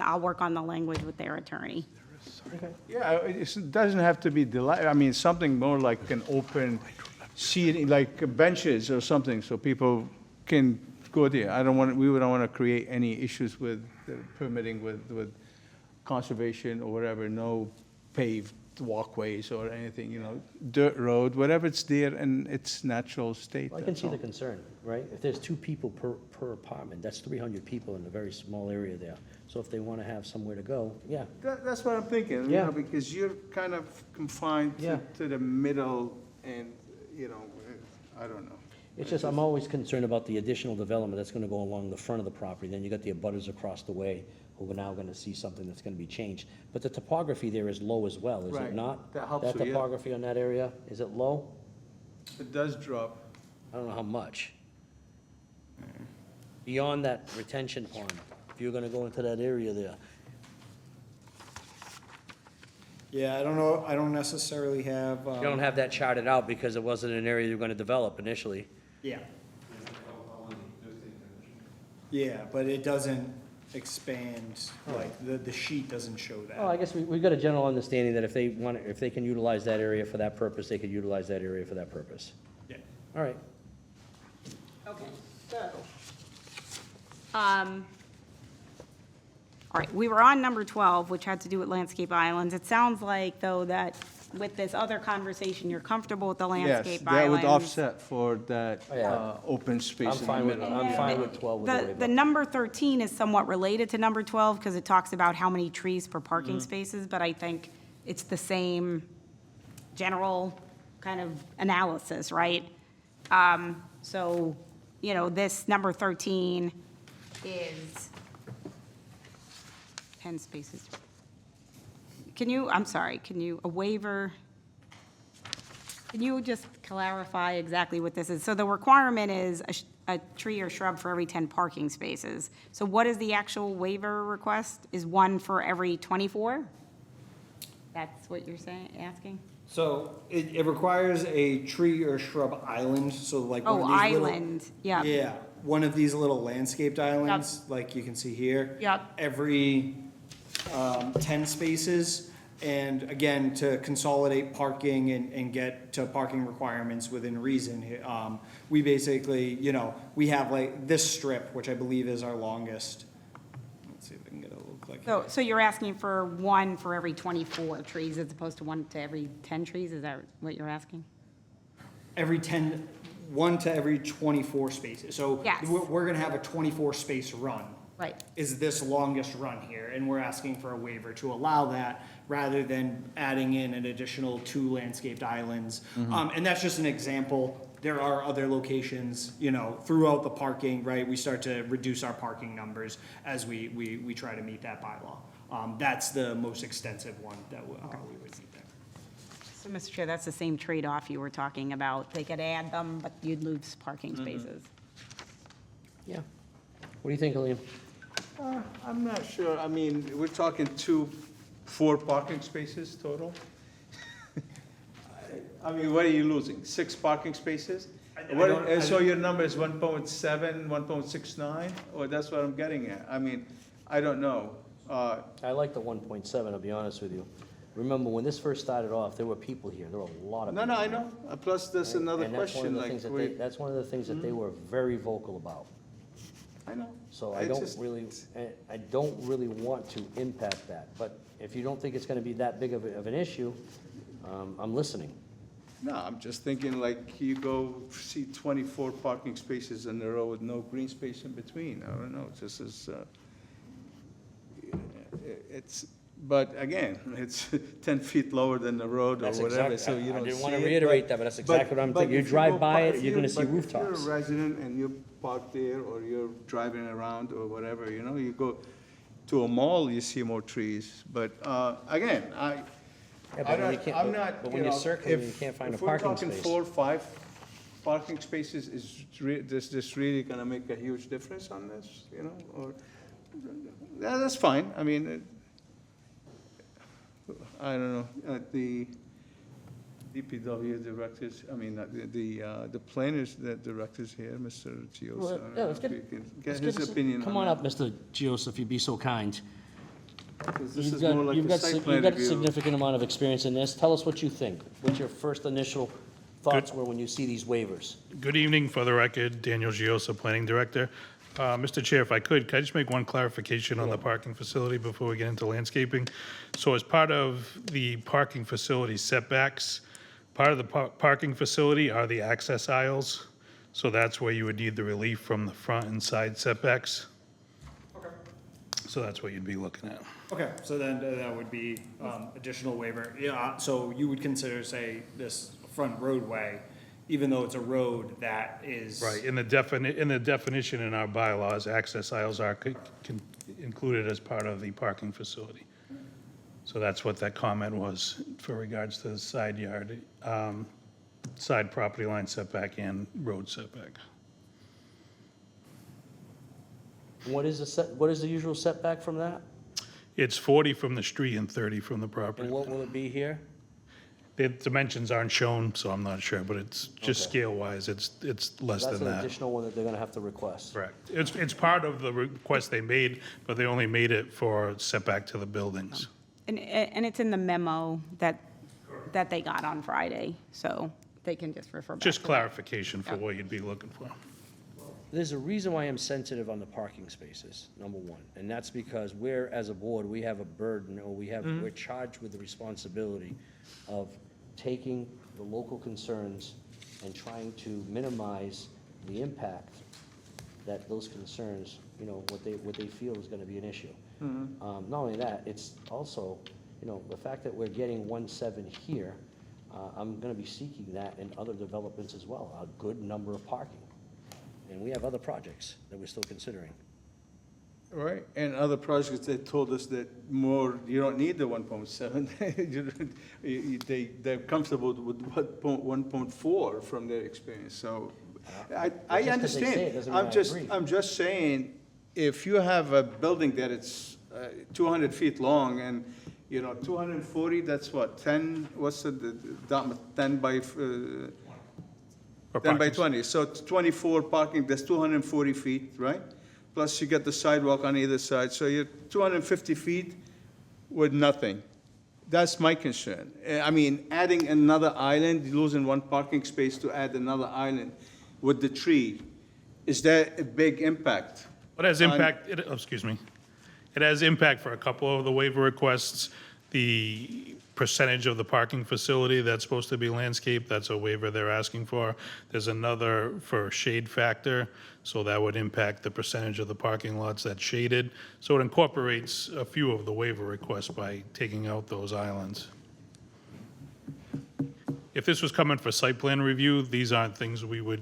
I'll work on the language with their attorney. Yeah, it doesn't have to be I mean, something more like an open seating, like benches or something, so people can go there. We don't want to create any issues with permitting with conservation or whatever, no paved walkways or anything, dirt road, whatever it's there in its natural state. I can that's see the all. concern, right? If there's 2 people per apartment, that's 300 people in a very small area there. So if they want to have somewhere to go, yeah. That's what I'm thinking, Yeah. because you're kind of confined Yeah. to the middle and, I don't know. It's just, I'm always concerned about the additional development that's gonna go along the front of the property. Then you got the abutters across the way who are now gonna see something that's gonna be changed. But the topography there is low as well, is it Right. not? That helps That you, yeah. topography on that area, is it low? It does drop. I don't know how much. Beyond that retention pond, if you're gonna go into that area there. Yeah, I don't know, I don't necessarily have. You don't have that charted out because it wasn't an area you were gonna develop initially. Yeah. Yeah, but it doesn't expand, like, the sheet doesn't show that. Well, I guess we've got a general understanding that if they can utilize that area for that purpose, they could utilize that area for that purpose. Yeah. All right. Okay, so, all right, we were on number 12, which had to do with landscape islands. It sounds like, though, that with this other conversation, you're comfortable with the Yes, landscape that would islands. offset for that Oh, yeah. open space I'm in the fine with, middle. I'm fine with 12 with the The waiver. number 13 is somewhat related to number 12, because it talks about how many trees per parking spaces, but I think it's the same general kind of analysis, right? So, this number 13 is 10 spaces. A waiver, can you just clarify exactly what this is? So the requirement is a tree or shrub for every 10 parking spaces. So what is the actual waiver request? Is one for every 24? That's what you're asking? So it requires a tree or shrub island, so like one Oh, of these little. island, yeah. Yeah, one of these little landscaped islands, like you can see here. Yep. Every 10 spaces And again, to consolidate parking and get to parking requirements within reason, we basically, you know, we have like this strip, which I believe is our longest. Let's see if I can get it to look like. So you're asking for one for every 24 trees as opposed to one to every 10 trees? Is that what you're asking? One to every 24 spaces. So Yes. we're gonna have a 24 space run. Right. Is this longest run here, and we're asking for a waiver to allow that, rather than adding in an additional 2 landscaped islands. And that's just an example. There are other locations, you know, throughout the parking, right? We start to reduce our parking numbers as we try to meet that bylaw. That's the most extensive one that we would meet there. So, Mr. Chair, that's the same trade-off you were talking about. They could add them, but you'd lose parking spaces. Yeah. What do you think, Liam? I'm not sure, I mean, we're talking 4 parking spaces total? I mean, what are you losing, 6 parking spaces? So your number is 1.7, 1.69, or that's what I'm getting at? I mean, I don't know. I like the 1.7, I'll be honest with you. Remember, when this first started off, there were people here, there were a lot of No, people. no, I know, plus there's another And that's one of question, the like, things that they, that's one of the things that they were very vocal about. I know. So I It's don't just- really want to impact that. But if you don't think it's gonna be that big of an issue, I'm listening. No, I'm just thinking like you go see 24 parking spaces in a row with no green space in between. I don't know, this is, it's, but again, it's 10 feet lower than the road or That's whatever, exact- so you I don't see it. didn't wanna reiterate that, but that's exactly what I'm thinking. You if drive go by park- it, you're gonna see but If rooftops. you're a resident and you park there, or you're driving around or whatever, you know, you go to a mall, you see more trees. But again, Yeah, but when you can't- I'm not, but you when you're know, circling, you if- can't find a if we're parking talking space. 4 or 5 parking spaces, is this really gonna make a huge difference on this, you know, or, yeah, that's fine, I mean, I don't know, the DPW directors, I mean, the planners, the directors here, Mr. Giosa. Well, I don't yeah, know let's if get- we can let's Get his us- opinion Come on on that. up, Mr. Gios, if you'd be so kind. 'Cause this You've is got, more like you've a got, site plan you've got a review. significant amount of experience in this. Tell us what you think. What your first initial thoughts were when you see these waivers? Good evening, for the record, Daniel Giosa, Planning Director. Mr. Chair, if I could I just make one clarification on the parking facility before we get into landscaping? So as part of the parking facility setbacks, part of the parking facility are the access aisles, so that's where you would need the relief from the front and side setbacks. Okay. So that's what you'd be looking at. Okay, so then that would be additional waiver. Yeah, so you would consider, say, this front roadway, even though it's a road that is. Right, in the definition in our bylaws, access aisles are included as part of the parking facility. So that's what that comment was for regards to the side yard, side property line setback and road setback. What is the usual setback from that? It's 40 from the street and 30 from the property. And what will it be here? The dimensions aren't shown, so I'm not sure, but it's just Okay. scale-wise, it's less That's than an that. additional one that they're gonna have to request. Correct. It's part of the request they made, but they only made it for setback to the buildings. And it's in the memo that they got on Friday, so they can just refer back. Just to that. clarification for what you'd be looking for. There's a reason why I'm sensitive on the parking spaces, number one, and that's because we're, as a board, we have a burden, or we're charged with the responsibility of taking the local concerns and trying to minimize the impact that those concerns, you know, what they feel is gonna be an issue. Not only that, it's also, you know, the fact that we're getting 1.7 here, I'm gonna be seeking that in other developments as well, a good number of parking. And we have other projects that we're still considering. Right, and other projects, they told us that more, you don't need the 1.7. They're comfortable with 1.4 from their experience, so I Just 'cause they say it understand. doesn't mean I agree. I'm just saying, if you have a building that it's 200 feet long and, you know, 240, that's what, 10, what's the 10 by, 10 by 20, so it's 24 parking, that's 240 feet, right? Plus you get the sidewalk on either side, so you're 250 feet with nothing. That's my concern. I mean, adding another island, losing one parking space to add another island with the tree, is that a big impact? It has impact, excuse me. It has impact for a couple of the waiver requests. The percentage of the parking facility that's supposed to be landscaped, that's a waiver they're asking for. There's another for shade factor, so that would impact the percentage of the parking lots that's shaded. So it incorporates a few of the waiver requests by taking out those islands. If this was coming for site plan review, these aren't things we would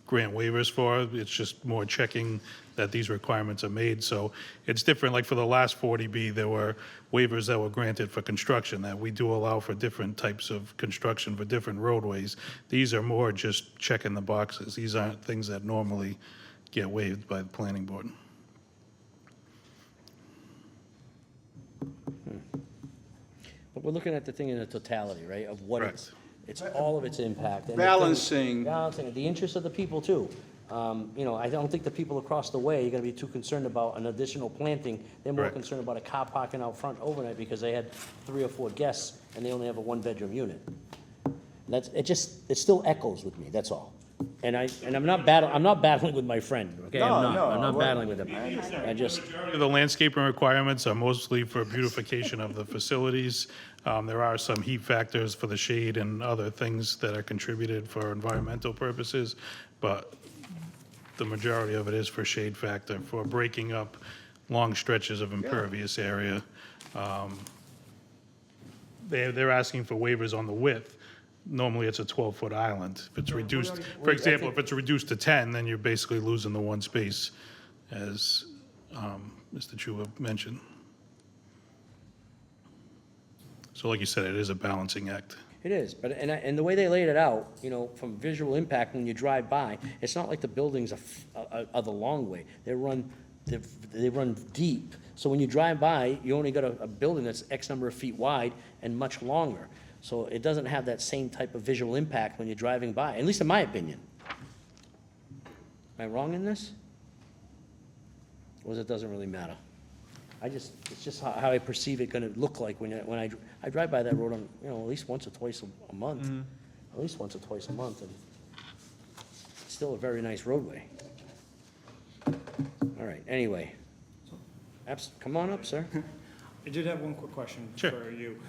grant waivers for. It's just more checking that these requirements are made. So it's different, like for the last 40B, there were waivers that were granted for construction, that we do allow for different types of construction for different roadways. These are more just checking the boxes. These aren't things that normally get waived by the planning board. But we're looking at the thing in a totality, right, of what Correct. it's all of its impact. and the thing- Balancing. Balancing, the interests of the people too. You know, I don't think the people across the way are gonna be too concerned about an additional planting. They're more Correct. concerned about a car parking out front overnight because they had 3 or 4 guests and they only have a 1-bedroom unit. That's, it still echoes with me, that's all. And I'm not battling with my friend, okay? I'm not battling with him. I just, The landscaping requirements are mostly for beautification of the facilities. There are some heat factors for the shade and other things that are contributed for environmental purposes, but the majority of it is for shade factor, for breaking up long stretches of impervious area. They're asking for waivers on the width. Normally, it's a 12-foot island. If it's reduced, for example, if it's reduced to 10, then you're basically losing the one space, as Mr. Chua mentioned. So like you said, it is a balancing act. it is, but, and the way they laid it out, you know, from visual impact when you drive by, it's not like the buildings are the long way. They run deep. So when you drive by, you only got a building that's X number of feet wide and much longer. So it doesn't have that same type of visual impact when you're driving by, at least in my opinion. Am I wrong in this? Or it doesn't really matter? It's just how I perceive it gonna look like when I drive by that road on, you know, at least once or twice a month. At least once or twice a month, and it's still a very nice roadway. All right, anyway. Come on up, sir. I did have one quick question Sure. for you.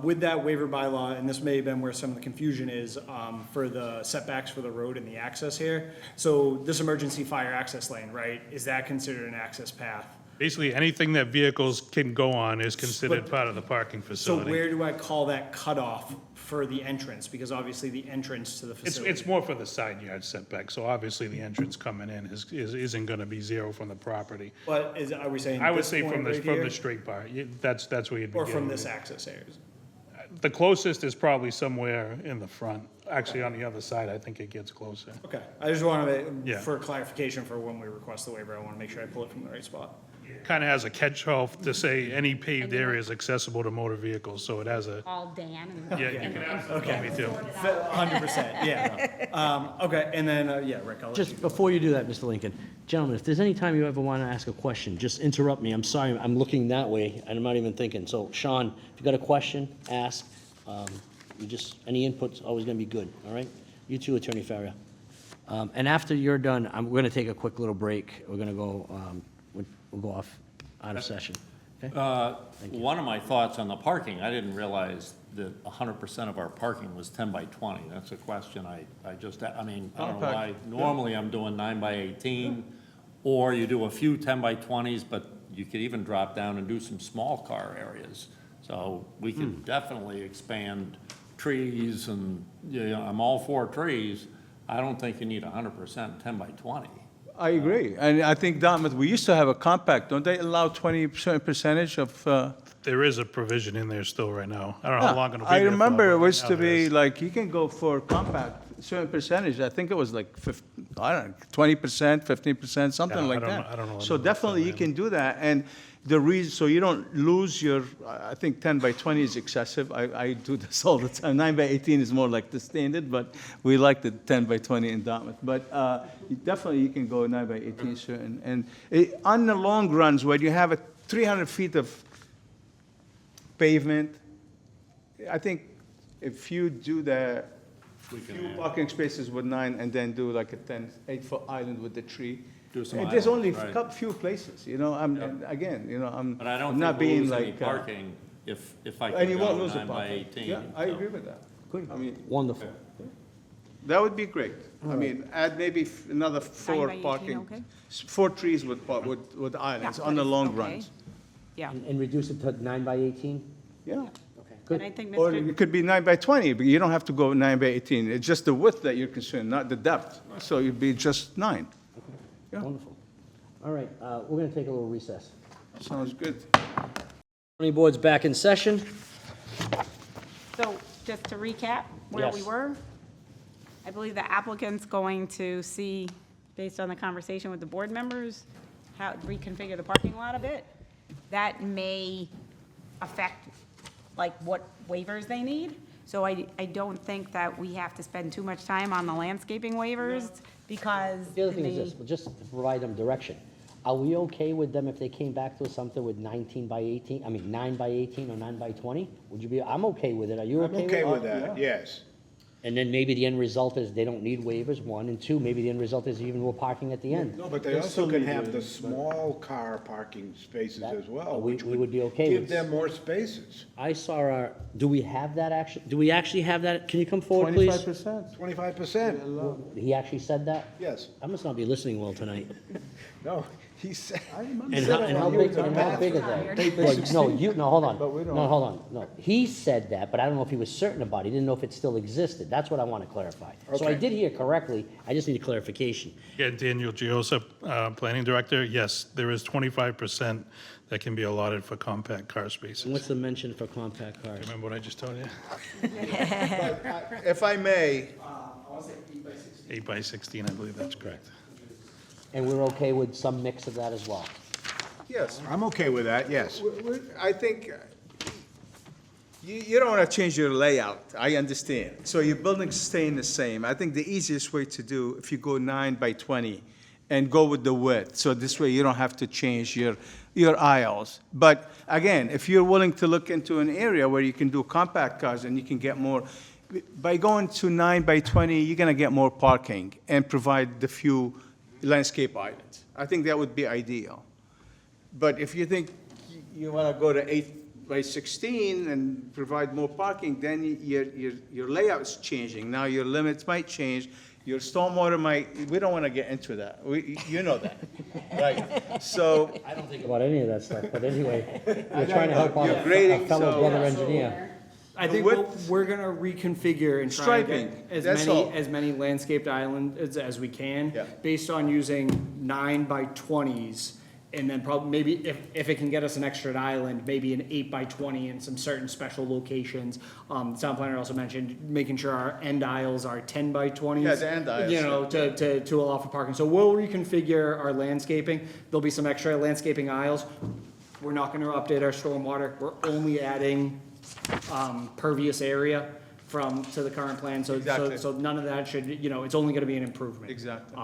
With that waiver bylaw, and this may have been where some of the confusion is, for the setbacks for the road and the access here. So this emergency fire access lane, right, is that considered an access path? Basically, anything that vehicles can go on is considered part of the parking So facility. where do I call that cutoff for the entrance? Because obviously the entrance to the facility. It's more for the side yard setback, so obviously the entrance coming in isn't gonna be 0 from the property. But are we saying I would this say point from right here? the straight part, that's where you'd be Or getting. from this access area? The closest is probably somewhere in the front. Actually, on the other side, I think it gets closer. Okay, I just wanted Yeah. for clarification for when we request the waiver, I want to make sure I pull it from the right spot. Kind of has a catch-all to say any paved area is accessible to motor vehicles, so it has a, All Dan and. yeah, you can ask me too. 100%, yeah. Okay, and then, yeah, Rick, I'll let you. Just before you do that, Mr. Lincoln, gentlemen, if there's any time you ever want to ask a question, just interrupt me. I'm sorry, I'm looking that way, and I'm not even thinking. So, Sean, if you got a question, ask. Any input's always going to be good, all right? You too, Attorney Farrier. And after you're done, we're going to take a quick little break. We're going to go, we'll go off out of session. Okay? One of my thoughts on the parking, I didn't realize that 100% of our parking was 10 by 20. That's a question I don't know why. Normally, I'm doing 9 by 18, or you do a few 10 by 20s, but you could even drop down and do some small car areas. So we could definitely expand trees, and, you know, I'm all for trees. I don't think you need 100% 10 by 20. I agree, and I think Dartmouth, we used to have a compact, don't they allow 20% percentage of? There is a provision in there still right now. I don't know how long it'll be I there for, remember it but was right to now there be is. like, you can go for compact, certain percentage, I think it was like 20%, 15%, something Yeah, like I don't that. know- I don't know So enough definitely you about can do that, and the reason, so you don't lose your, I think 10 by 20 is excessive, I do this all the time. 9 by 18 is more like the standard, but we like the 10 by 20 in Dartmouth. But definitely you can go 9 by 18 certain, and on the long runs, where you have 300 feet of pavement, I think if you do the few parking spaces with 9 and then do like a 8-foot island with the tree. Do some and there's only islands, a right. few places, you know, again, you know, But I I'm don't not think we'll being lose any like. parking if I And can you won't go lose the 9 by parking. 18. Yeah, I so. agree with that. I mean, Wonderful. that would be great. I mean, add maybe another 4 by 18, parking, okay? 4 trees with islands Yeah, on the but long it's okay. runs. Yeah, And reduce it to 9 by 18? Yeah. Okay, and good. I think Or Mr. it could be 9 by 20, but you don't have to go 9 by 18. It's just the width that you're concerned, not the depth. So you'd be just 9. Yeah. Wonderful. All right, we're going to take a little recess. Sounds good. Zoning board's back in session. So, just to recap where we Yes. were, I believe the applicant's going to see, based on the conversation with the board members, how reconfigure the parking lot a bit. That may affect, like, what waivers they need. So I don't think that we have to spend too much time on the landscaping waivers, because The other thing is this, just to provide them direction. Are we okay with them if they came back to us something with 19 by 18, 9 by 18 or 9 by 20? Would you be, I'm okay with it. Are you I'm okay with it? okay with that, yes. And then maybe the end result is they don't need waivers, 1, and 2, maybe the end result is even more parking at the end. No, but they also can have the small car parking spaces That- as well, we- which we would be okay give with- them more spaces. I saw our, do we have that actually, do we actually have that? Can you come forward, please? 25%. 25%, He actually said that? yes. I must not be listening well tonight. No, he said. And how big is they? Well, no, hold on. No, hold on. No, he said that, but I don't know if he was certain about it. He didn't know if it still existed. That's what I want to clarify. So I Okay. did hear correctly. I just need clarification. Yeah, Daniel Giosa, Planning Director, yes, there is 25% that can be allotted for compact car And spaces. what's the mention for compact cars? Remember what I just told you? If I may, 8 by 16, I believe that's correct. And we're okay with some mix of that as well? yes, I'm okay with that, yes. I think you don't want to change your layout, I understand. So your building's staying the same. I think the easiest way to do, if you go 9 by 20 and go with the width, so this way you don't have to change your aisles. But again, if you're willing to look into an area where you can do compact cars and you can get more, by going to 9 by 20, you're going to get more parking and provide the few landscape islands. I think that would be ideal. But if you think you want to go to 8 by 16 and provide more parking, then your layout's changing. Now your limits might change, your stormwater might, we don't want to get into that. You know that, right? So, I don't think about any of that stuff, but anyway, we're trying to help out You're a grading, fellow so- brother engineer. I think width- we're gonna reconfigure and try and Striping, get that's all. as many landscaped islands as we can. Yeah. Based on using 9 by 20s, and then probably, maybe if it can get us an extra island, maybe an 8 by 20 in some certain special locations. Town planner also mentioned making sure our end aisles are 10 by 20s. Yeah, the end aisles, You know, to allow for parking. So we'll reconfigure our landscaping. There'll be some extra landscaping aisles. We're not gonna update our stormwater. We're only adding pervious area to the current plan, so Exactly. none of that should, it's only gonna be an improvement. Exactly.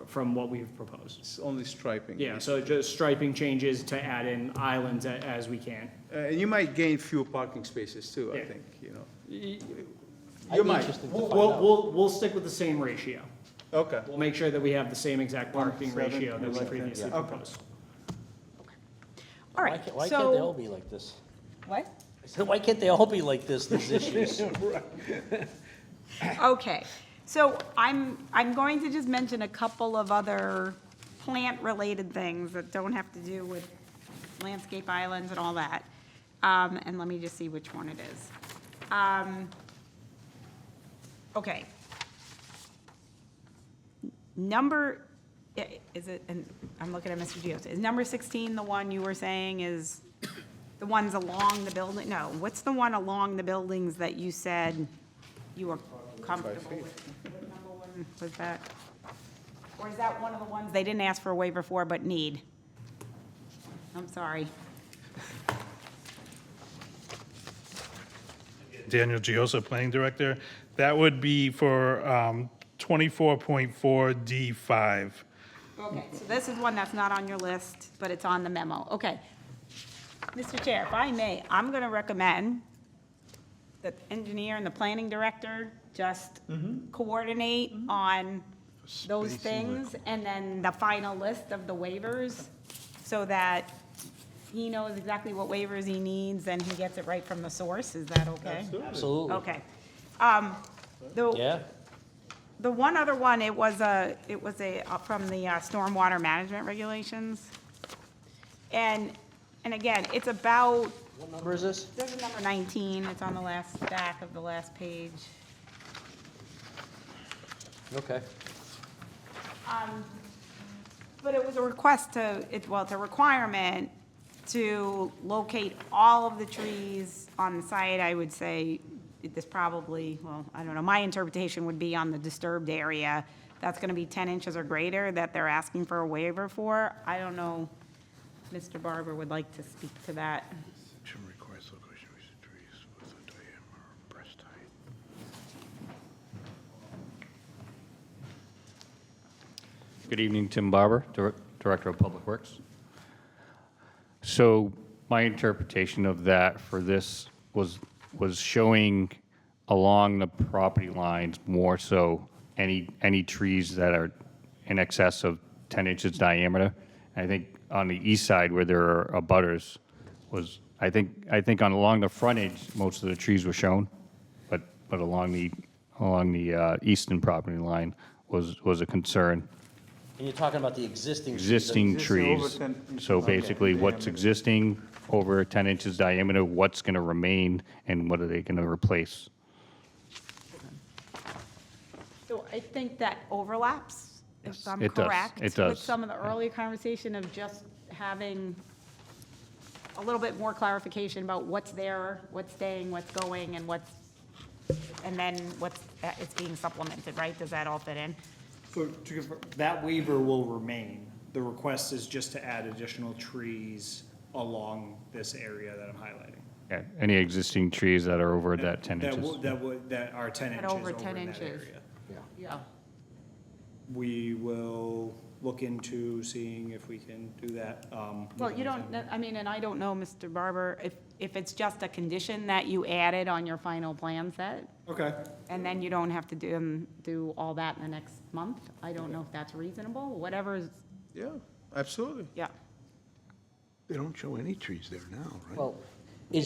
From what we've proposed. it's only striping. Yeah, so just striping changes to add in islands as we can. And you might gain few parking spaces too, I Yeah. think, you know. I'd You be might. interested to find out. We'll stick with the same ratio. Okay. We'll make sure that we have the same exact parking 1:7, ratio that we like that, previously yeah. Okay. proposed. all right, Why can't they all so, be like this? what? I said, why can't they all be like this, these issues? Okay, so I'm going to just mention a couple of other plant-related things that don't have to do with landscape islands and all that. And let me just see which one it is. Okay. Is it, and I'm looking at Mr. Giosa, is number 16 the one you were saying is the ones along the building? No, what's the one along the buildings that you said you were comfortable with? What number one was that? Or is that one of the ones they didn't ask for a waiver for but need? I'm sorry. Daniel Giosa, Planning Director. That would be for 24.4D5. Okay, so this is one that's not on your list, but it's on the memo. Okay. Mr. Chair, if I may, I'm going to recommend the engineer and the planning director just coordinate on those things, and then the final list of the waivers, so that he knows exactly what waivers he needs, and he gets it right from the source. Is that okay? Absolutely. Okay. Yeah? The one other one, it was from the stormwater management regulations. And again, it's about, What number is this? there's a number 19, it's on the last stack of the last page. Okay. But it was a request to, it's a requirement to locate all of the trees on the site. I would say this probably, well, I don't know, my interpretation would be on the disturbed area. That's gonna be 10 inches or greater that they're asking for a waiver for. I don't know, Mr. Barber would like to speak to that. Section requires location of trees with a diameter breast height. Good evening, Tim Barber, Director of Public Works. So my interpretation of that for this was showing along the property lines more so any trees that are in excess of 10 inches diameter. I think on the east side where there are abutters was, I think along the frontage, most of the trees were shown, but along the eastern property line was a concern. And you're talking about the existing. Existing Existing over trees. 10 inches So basically, what's diameter. existing over 10 inches diameter, what's going to remain, and what are they going to replace? So I think that overlaps, if I'm it does. correct. It does. With some of the earlier conversation of just having a little bit more clarification about what's there, what's staying, what's going, and and then it's being supplemented, right? Does that all fit in? So to confirm, that waiver will remain. The request is just to add additional trees along this area that I'm highlighting. Yeah, any existing trees that are over that 10 That inches? that are 10 inches over over 10 in that inches. area. Yeah. We will look into seeing if we can do that. Well, you don't, I mean, and I don't know, Mr. Barber, if it's just a condition that you added on your final plan set, Okay. and then you don't have to do all that in the next month, I don't know if that's reasonable, whatever's, Yeah, absolutely. yeah. They don't show any trees there now, right? Well,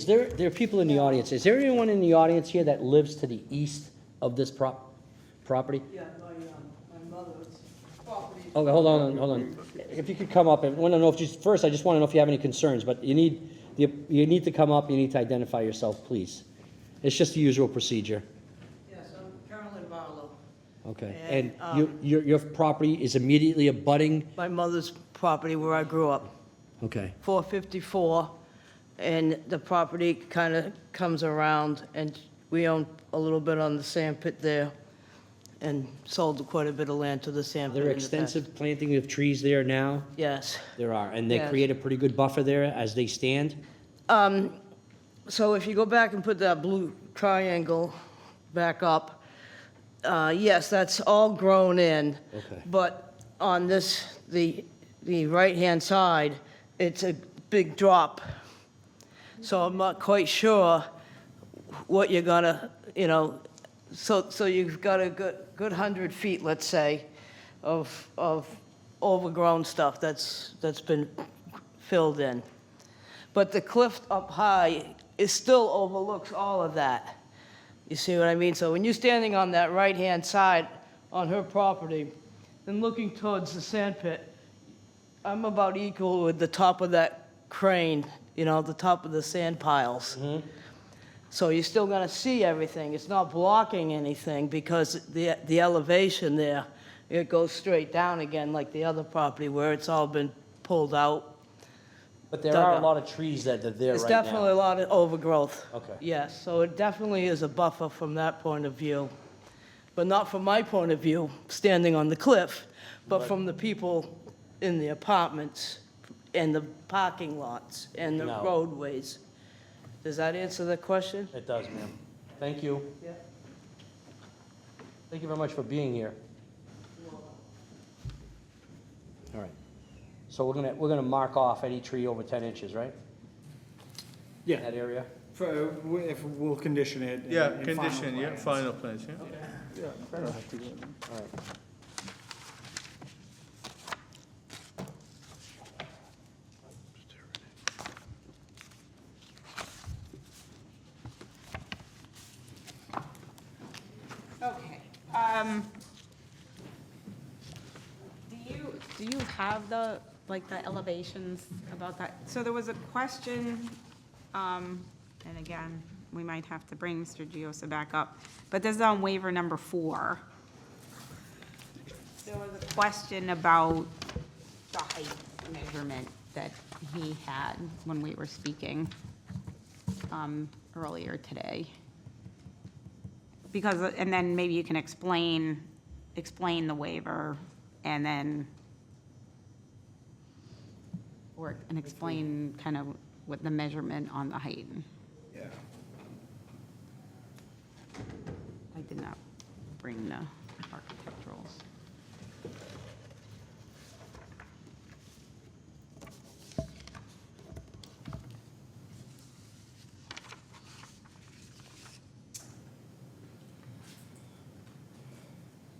there are people in the audience, is there anyone in the audience here that lives to the east of this property? Yeah, my mother's property. Okay, hold on. If you could come up, I want to know first, I just want to know if you have any concerns, but you need to come up, you need to identify yourself, please. It's just the usual procedure. Yes, I'm Carolyn Barlow. Okay, And, and your property is immediately abutting? My mother's property where I grew up, Okay, 454, and the property kind of comes around, and we own a little bit on the sand pit there, and sold quite a bit of land to the sand are pit. there in the past. extensive planting of trees there now? Yes. There are, and they Yes. create a pretty good buffer there as they stand? So if you go back and put that blue triangle back up, yes, that's all grown in. Okay. But on this, the right-hand side, it's a big drop. So I'm not quite sure what you're gonna, so you've got a good 100 feet, let's say, of overgrown stuff that's been filled in. But the cliff up high, it still overlooks all of that. You see what I mean? So when you're standing on that right-hand side on her property and looking towards the sand pit, I'm about equal with the top of that crane, the top of the sand piles. So you're still gonna see everything. It's not blocking anything because the elevation there, it goes straight down again like the other property where it's all been pulled out. But there Dug are a up. lot of trees that are there There's right now. definitely a lot of overgrowth. Okay. Yes, so it definitely is a buffer from that point of view. But not from my point of view, standing on the cliff, but from the people in the apartments and the parking lots and the No. roadways. Does that answer the question? It does, ma'am. Thank you. Yeah. Thank you very much for being here. All right. So we're gonna mark off any tree over 10 inches, right? Yeah. That area? If we'll condition it. Yeah, in final condition, yeah, plans. final plans, yeah. Yeah, that'll have to go. Okay. Do you have the, like, the elevations about that? So there was a question, and again, we might have to bring Mr. Giosa back up, but this is on waiver number 4. There was a question about the height measurement that he had when we were speaking earlier today. Because, and then maybe you can explain the waiver, and then, and explain kind of what the measurement on the height. Yeah. I did not bring the architecturals.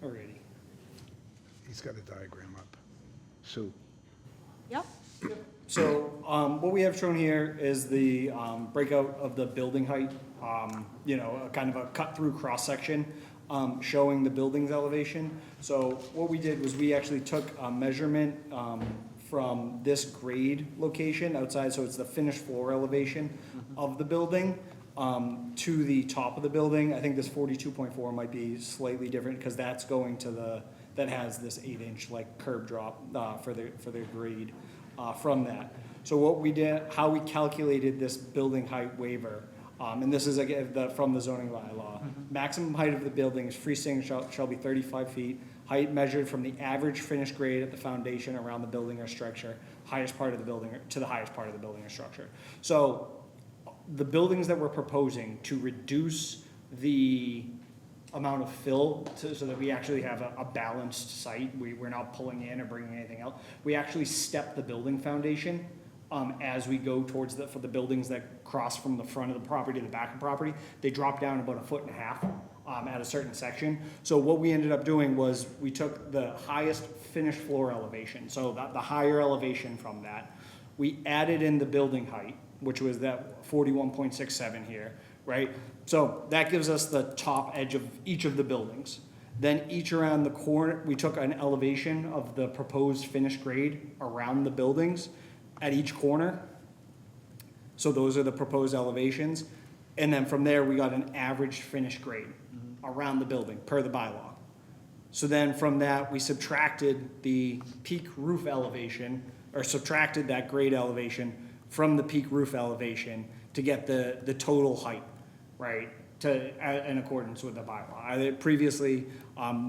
Alrighty. He's got a diagram up. Sue? Yep. So, what we have shown here is the, breakout of the building height, a kind of a cut-through cross-section, showing the building's elevation. So what we did was we actually took a measurement, from this grade location outside, so it's the finished floor elevation of the building, to the top of the building. I think this 42.4 might be slightly different, because that's going to that has this 8-inch like curb drop, for the grade. From that. So what we did, how we calculated this building height waiver, and this is again from the zoning bylaw. Maximum height of the building is freestanding shall be 35 feet. Height measured from the average finished grade at the foundation around the building or structure, highest part of the building to the highest part of the building or structure. So the buildings that we're proposing to reduce the amount of fill so that we actually have a balanced site. We're not pulling in or bringing anything out. We actually step the building foundation as we go towards for the buildings that cross from the front of the property to the back of the property. They drop down about 1.5 feet at a certain section. So what we ended up doing was we took the highest finished floor elevation, so the higher elevation from that. We added in the building height, which was that 41.67 here, right? So that gives us the top edge of each of the buildings. Then each around the corner, we took an elevation of the proposed finished grade around the buildings at each corner. So those are the proposed elevations. And then from there, we got an average finished grade around the building per the bylaw. So then from that, we subtracted the peak roof elevation, or subtracted that grade elevation from the peak roof elevation to get the total height, right, in accordance with the bylaw. Previously,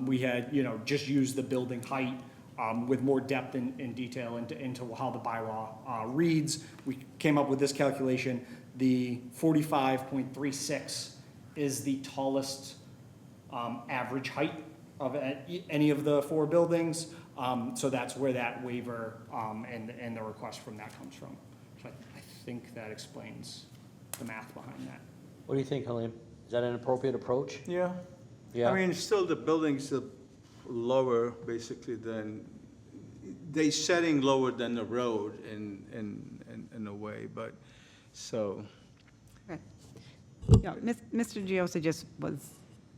we had, just used the building height with more depth and detail into how the bylaw reads. We came up with this calculation. The 45.36 is the tallest average height of any of the 4 buildings. So that's where that waiver and the request from that comes from. So I think that explains the math behind that. What do you think, Halim? Is that an appropriate approach? Yeah. Yeah. I mean, still the building's lower basically than, they setting lower than the road in a way, but, so. Okay. Yeah, Mr. Giosa just was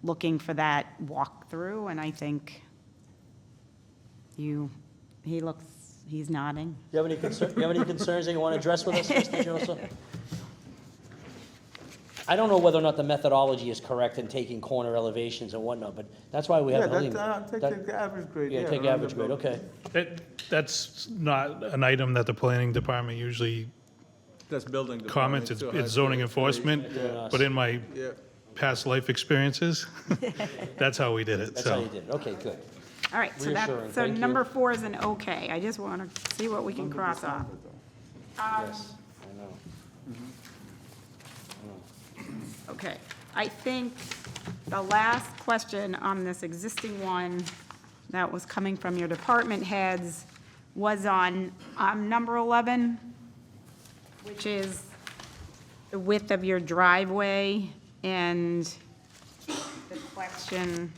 looking for that walkthrough, and I think he's nodding. You have any concerns that you want to address with us, Mr. Joseph? I don't know whether or not the methodology is correct in taking corner elevations and whatnot, but that's why we have. Take the average grade, Yeah, take around average the grade, building. okay. That's not an item that the planning department usually That's building department. comments. so It's zoning enforcement, Yeah. but in my Yeah. past life experiences, that's how we did it, That's how so. you did it, okay, good. All right, so Reassuring, so thank you. number 4 is an okay. I just want to see what we can cross off. Yes, I know. Okay, I think the last question on this existing one that was coming from your department heads was on number 11, which is the width of your driveway, and the question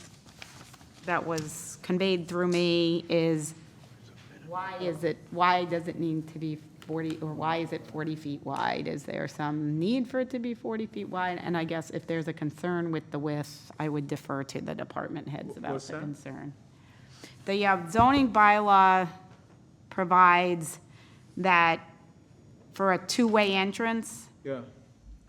that was conveyed through me is, why does it need to be 40, or why is it 40 feet wide? Is there some need for it to be 40 feet wide? And I guess if there's a concern with the width, I would defer to the department heads about What's the that? concern. The zoning bylaw provides that for a two-way entrance, Yeah,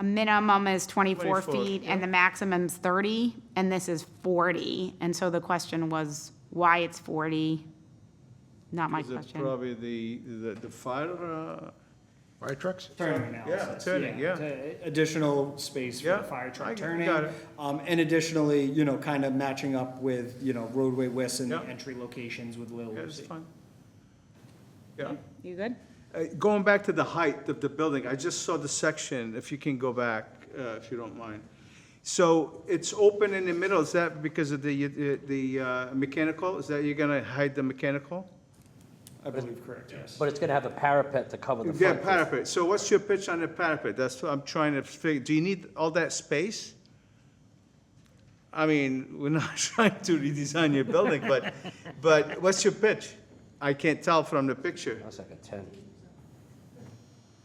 a minimum is 24 24, feet yeah. and the maximum's 30, and this is 40. And so the question was why it's 40? Not my is it question. probably the fire, Fire trucks? Turning analysis. turning, yeah. to Additional space for Yeah, the fire I truck turning. got it. And additionally, kind of matching up with, roadway widths and the Yeah. entry locations with Little Yeah, it's Lucy. fine. Yeah. You good? Going back to the height of the building, I just saw the section, if you can go back, if you don't mind. So it's open in the middle, is that because of the mechanical? Is that you're gonna hide the mechanical? I believe correct, yes. But it's gonna have a parapet to cover the Yeah, front. parapet. So what's your pitch on the parapet? That's what I'm trying to figure. Do you need all that space? I mean, we're not trying to redesign your building, but what's your pitch? I can't tell from the picture. That's like a 10.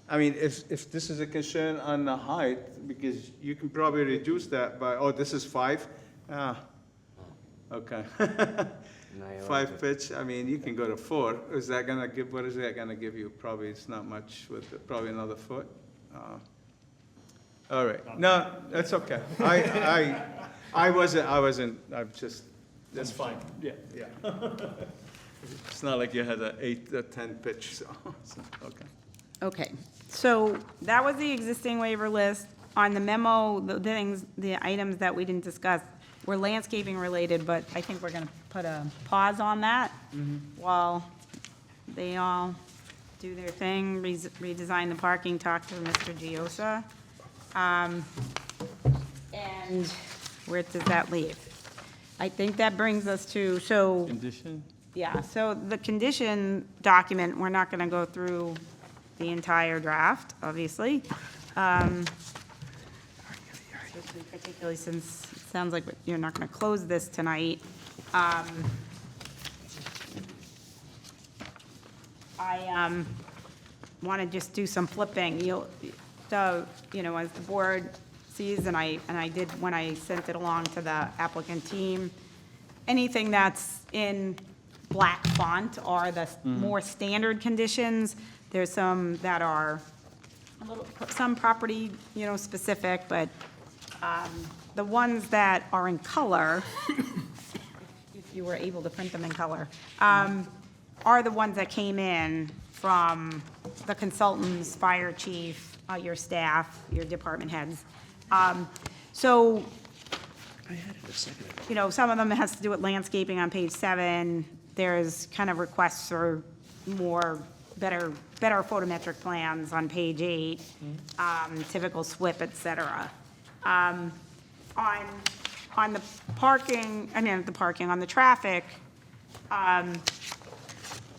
I mean, if this is a concern on the height, because you can probably reduce that by, oh, this is 5? Ah, okay. 5 pitch, I mean, you can go to 4. Is that gonna give, what is that gonna give you? Probably it's not much, with probably another foot. All right, no, that's okay. I wasn't, I'm just, that's fine. Yeah. Yeah. It's not like you had an 8 or 10 pitch, so, okay. Okay, so that was the existing waiver list. On the memo, the items that we didn't discuss were landscaping related, but I think we're gonna put a pause on that while they all do their thing, redesign the parking, talk to Mr. Giosa. And where does that leave? I think that brings us to, so. Condition? Yeah, so the condition document, we're not going to go through the entire draft, obviously. Particularly since it sounds like you're not going to close this tonight. I want to just do some flipping. So, as the board sees, and I did when I sent it along to the applicant team, anything that's in black font are the more standard conditions. There's some that are some property, specific, but the ones that are in color, if you were able to print them in color, are the ones that came in from the consultants, fire chief, your staff, your department heads. So, some of them has to do with landscaping on page 7. There's kind of requests for better photometric plans on page 8, typical SWIP, et cetera. On the parking, on the traffic,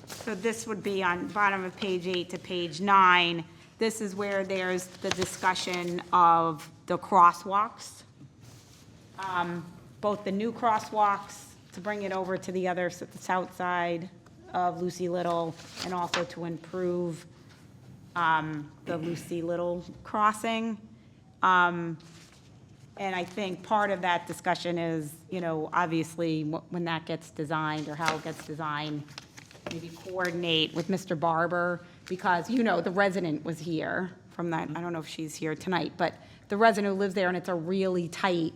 so this would be on bottom of page 8 to page 9. This is where there's the discussion of the crosswalks. Both the new crosswalks to bring it over to the south side of Lucy Little, and also to improve the Lucy Little crossing. And I think part of that discussion is, obviously, when that gets designed or how it gets designed, maybe coordinate with Mr. Barber, because, the resident was here from that, I don't know if she's here tonight, but the resident who lives there, and it's a really tight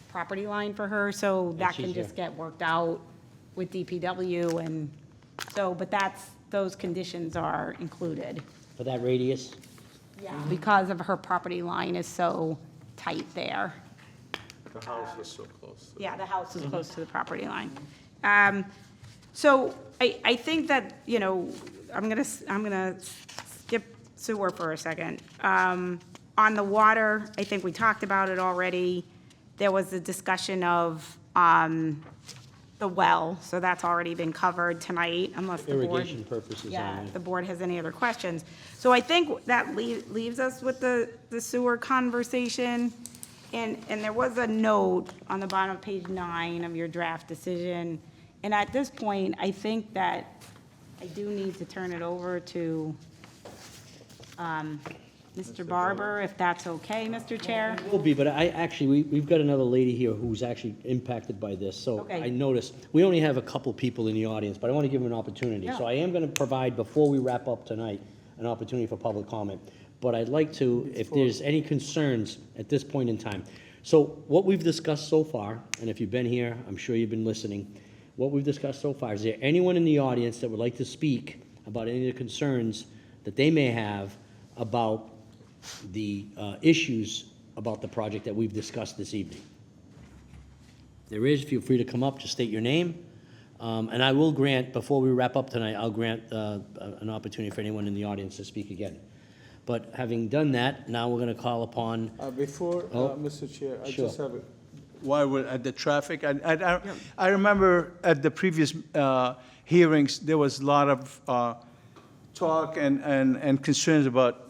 property line for her, so that she's can just here. get worked out with DPW, and so, but those conditions are included. For that radius? Yeah. Because of her property line is so tight there. The house is so close. Yeah, the house is close to the property line. So I think that, I'm gonna skip sewer for a second. On the water, I think we talked about it already. There was a discussion of the the well, so that's already been covered tonight, unless the board. Irrigation purposes Yeah, only. if the board has any other questions. So I think that leaves us with the sewer conversation. And there was a note on the bottom of page 9 of your draft decision. And at this point, I think that I do need to turn it over to Mr. Barber, if that's okay, Mr. Chair. Will be, but we've got another lady here who's actually impacted by this, so Okay. I noticed, we only have a couple people in the audience, but I want to give them an opportunity. So Yeah. I am going to provide, before we wrap up tonight, an opportunity for public comment. But I'd like to, if there's any concerns at this point in time. So what we've discussed so far, and if you've been here, I'm sure you've been listening, what we've discussed so far, is there anyone in the audience that would like to speak about any of the concerns that they may have about the issues about the project that we've discussed this evening? There is, feel free to come up, just state your name. And I will grant, before we wrap up tonight, I'll grant an opportunity for anyone in the audience to speak again. But having done that, now we're going to call upon, Before, Oh, Mr. Chair, I sure. just have, while we're at the traffic, I remember at the previous hearings, there was a lot of talk and concerns about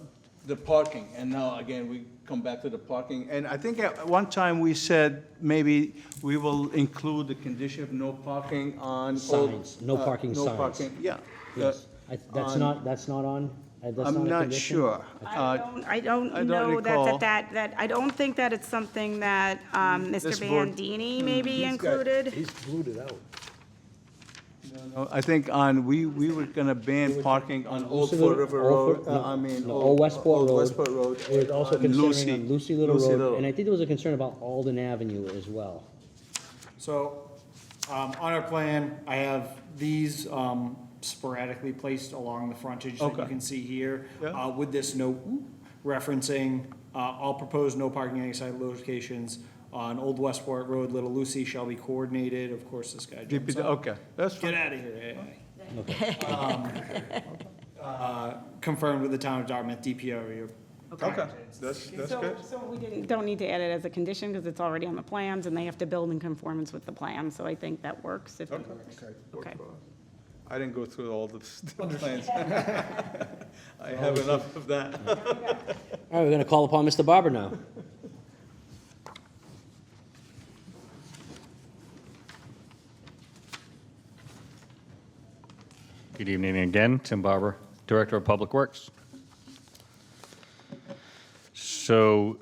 the parking, and now, again, we come back to the parking. And I think at one time we said maybe we will include the condition of no parking on. Signs, no parking No signs. parking, yeah. yes, that's on- not, that's not on? That's not a I'm not condition? sure. I don't know recall. that, I don't think that it's something that Mr. This board- Bandini maybe he's got- included. He's glued it out. No, I think we were gonna ban parking on Old Lucy Fort Little- River Old Road, Fort- I mean. no, Old Westport Road. Westport Road. We're also and considering on Lucy Little Lucy Road, and I think there was a concern about Alden Avenue as well. So, on our plan, I have these sporadically placed along the frontage that you Okay. can see here. Yeah. With this note referencing, all proposed no parking any site locations on Old Westport Road, Little Lucy shall be coordinated. Of course, this guy jumps up. Okay, that's Get fine. out of here, confirmed with the town of Dartmouth DPW. Okay, that's good. So we don't need to add it as a condition because it's already on the plans and they have to build in conformance with the plan, so I think that works. If Okay. Okay. I didn't go through all the plans. I have enough of that. All right, we're going to call upon Mr. Barber now. Good evening again, Tim Barber, Director of Public Works. So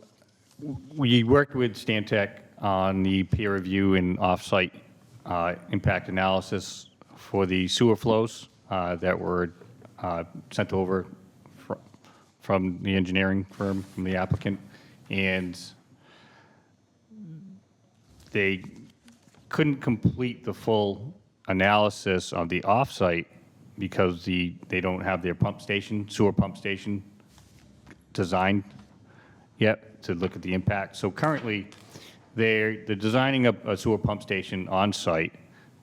we worked with Stantec on the peer review and off-site impact analysis for the sewer flows that were sent over from the engineering firm, from the applicant. And they couldn't complete the full analysis of the off-site because they don't have their sewer pump station designed yet to look at the impact. So currently, they're designing a sewer pump station on-site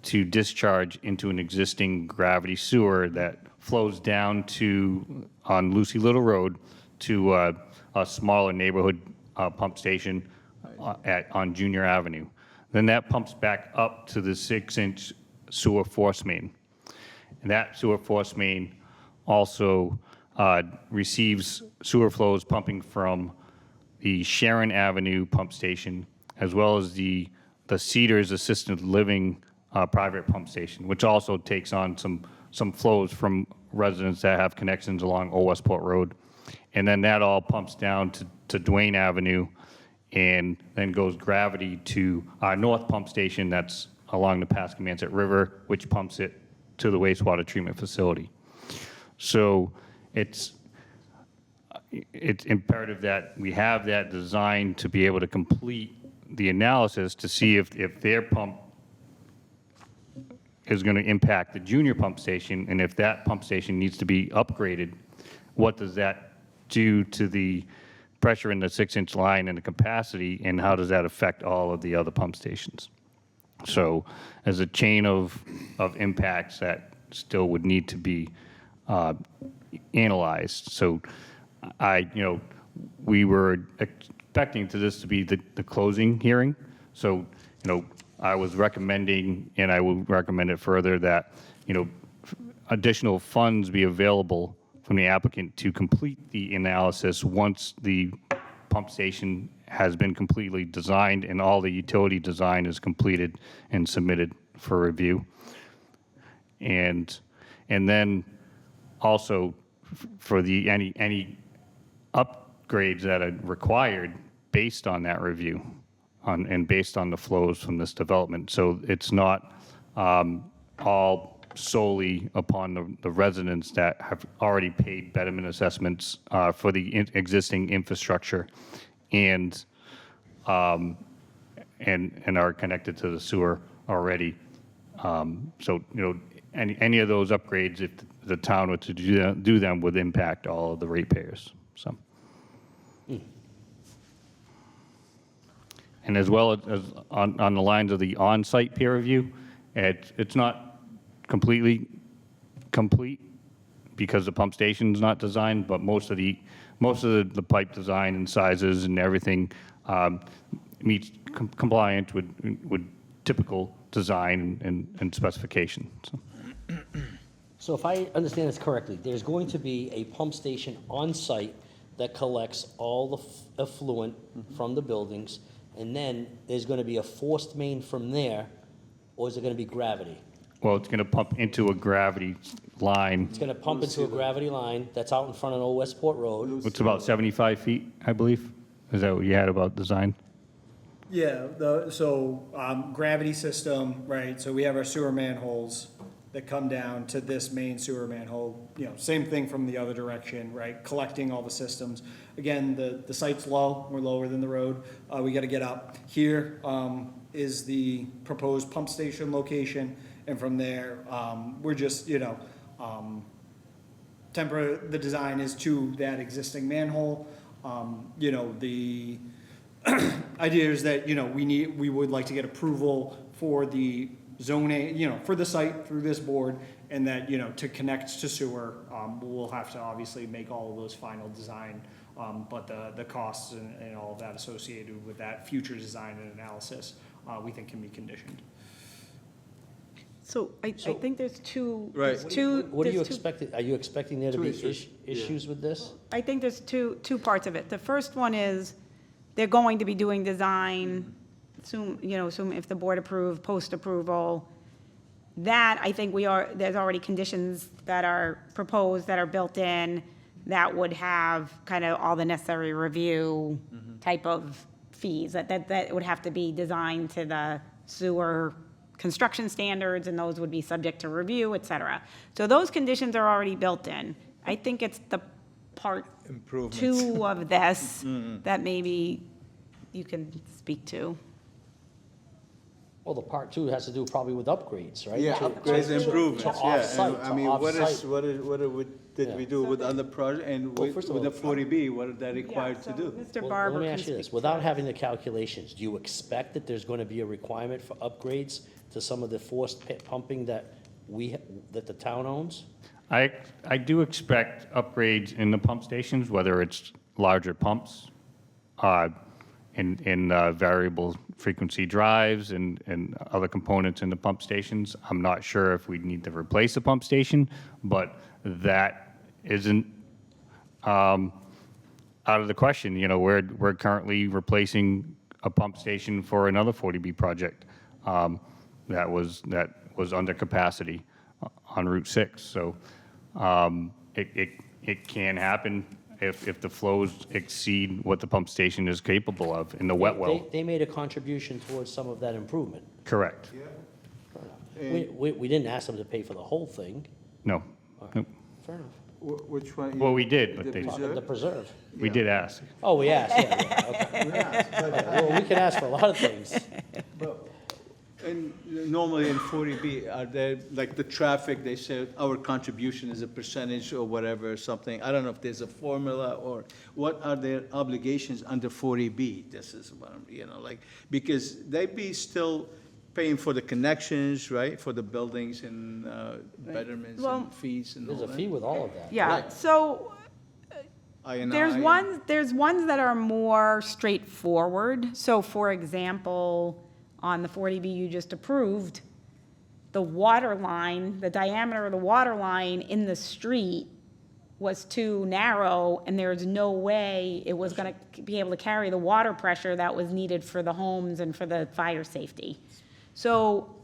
to discharge into an existing gravity sewer that flows down on Lucy Little Road to a smaller neighborhood pump station on Junior Avenue. Then that pumps back up to the 6-inch sewer force main. And that sewer force main also receives sewer flows pumping from the Sharon Avenue pump station, as well as the Cedars Assisted Living private pump station, which also takes on some flows from residents that have connections along Old Westport Road. And then that all pumps down to Duane Avenue and then goes gravity to our north pump station that's along the Pascomanzet River, which pumps it to the wastewater treatment facility. So it's imperative that we have that design to be able to complete the analysis to see if their pump is going to impact the junior pump station, and if that pump station needs to be upgraded, what does that do to the pressure in the 6-inch line and the capacity, and how does that affect all of the other pump stations? So as a chain of impacts that still would need to be analyzed. So we were expecting this to be the closing hearing. So, I was recommending, and I will recommend it further, that, additional funds be available from the applicant to complete the analysis once the pump station has been completely designed and all the utility design is completed and submitted for review. And then also for any upgrades that are required based on that review and based on the flows from this development. So it's not all solely upon the residents that have already paid betterment assessments for the existing infrastructure and are connected to the sewer already. So, any of those upgrades, if the town were to do them, would impact all of the ratepayers, so. And as well as on the lines of the on-site peer review, it's not completely complete because the pump station's not designed, but most of the pipe design and sizes and everything meets compliant with typical design and specification. So. So if I understand this correctly, there's going to be a pump station on site that collects all the effluent from the buildings, and then there's going to be a forced main from there, or is it going to be gravity? Well, it's going to pump into a gravity line. It's going to pump into a gravity line that's out in front of Old Westport Road. It's about 75 feet, I believe. Is that what you had about design? Yeah, gravity system, right, so we have our sewer manholes that come down to this main sewer manhole, same thing from the other direction, right, collecting all the systems. Again, the site's low, we're lower than the road, we gotta get up. Here, is the proposed pump station location, and from there, we're just, the design is to that existing manhole. The idea is that, we would like to get approval for the zoning, for the site through this board, and that, to connect to sewer, we'll have to obviously make all of those final design, but the costs and all of that associated with that future design and analysis, we think can be conditioned. So I think there's two. Right. there's two- What are you there's two- expecting? Are you expecting there to be issues. issues with this? I think there's two parts of it. The first one is they're going to be doing design, assume if the board approved, post-approval. That, I think there's already conditions that are proposed, that are built in, that would have kind of all the necessary review type of fees, that would have to be designed to the sewer construction standards, and those would be subject to review, et cetera. So those conditions are already built in. I think it's the part two of this that maybe you can speak to. Well, the part two has to do probably with upgrades, right? Yeah, upgrades and improvements, To yeah. off-site, And, I to mean, what off-site. did we do with other project, and Well, with first of with the all, 40B, what is that required to do? Mr. Well, Barber let me can ask you speak this, to without that. having the calculations, do you expect that there's going to be a requirement for upgrades to some of the forced pumping that that the town owns? I do expect upgrades in the pump stations, whether it's larger pumps, in variable frequency drives and other components in the pump stations. I'm not sure if we need to replace a pump station, but that isn't out of the question. We're currently replacing a pump station for another 40B project that was under capacity on Route 6. So it can happen if the flows exceed what the pump station is capable of in the wet well. They made a contribution towards some of that improvement. Correct. We didn't ask them to pay for the whole thing. No. Nope. Fair enough. Which one? Well, we did, but The they, preserve? The preserve. we did ask. Oh, we asked, yeah, okay. Well, we can ask for a lot of things. And normally in 40B, are there, like the traffic, they say our contribution is a percentage or whatever, something. I don't know if there's a formula or what are their obligations under 40B? This is what I'm, because they be still paying for the connections, right? For the buildings and betterments Well, and fees and all There's a that. fee with all of that. Yeah, Right. so I&I there's ones that are more straightforward. So for example, on the 40B you just approved, the water line, the diameter of the water line in the street was too narrow, and there's no way it was gonna be able to carry the water pressure that was needed for the homes and for the fire safety. So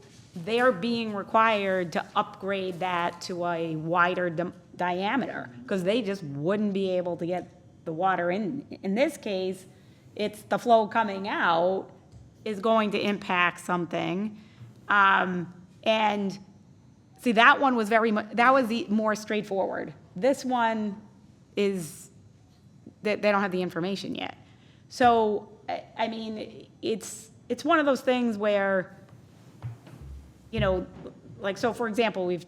they're being required to upgrade that to a wider diameter, because they just wouldn't be able to get the water in. In this case, it's the flow coming out is going to impact something. And see, that one was that was the more straightforward. This one is, they don't have the information yet. So, I mean, it's one of those things where, you know, like, so for example, we've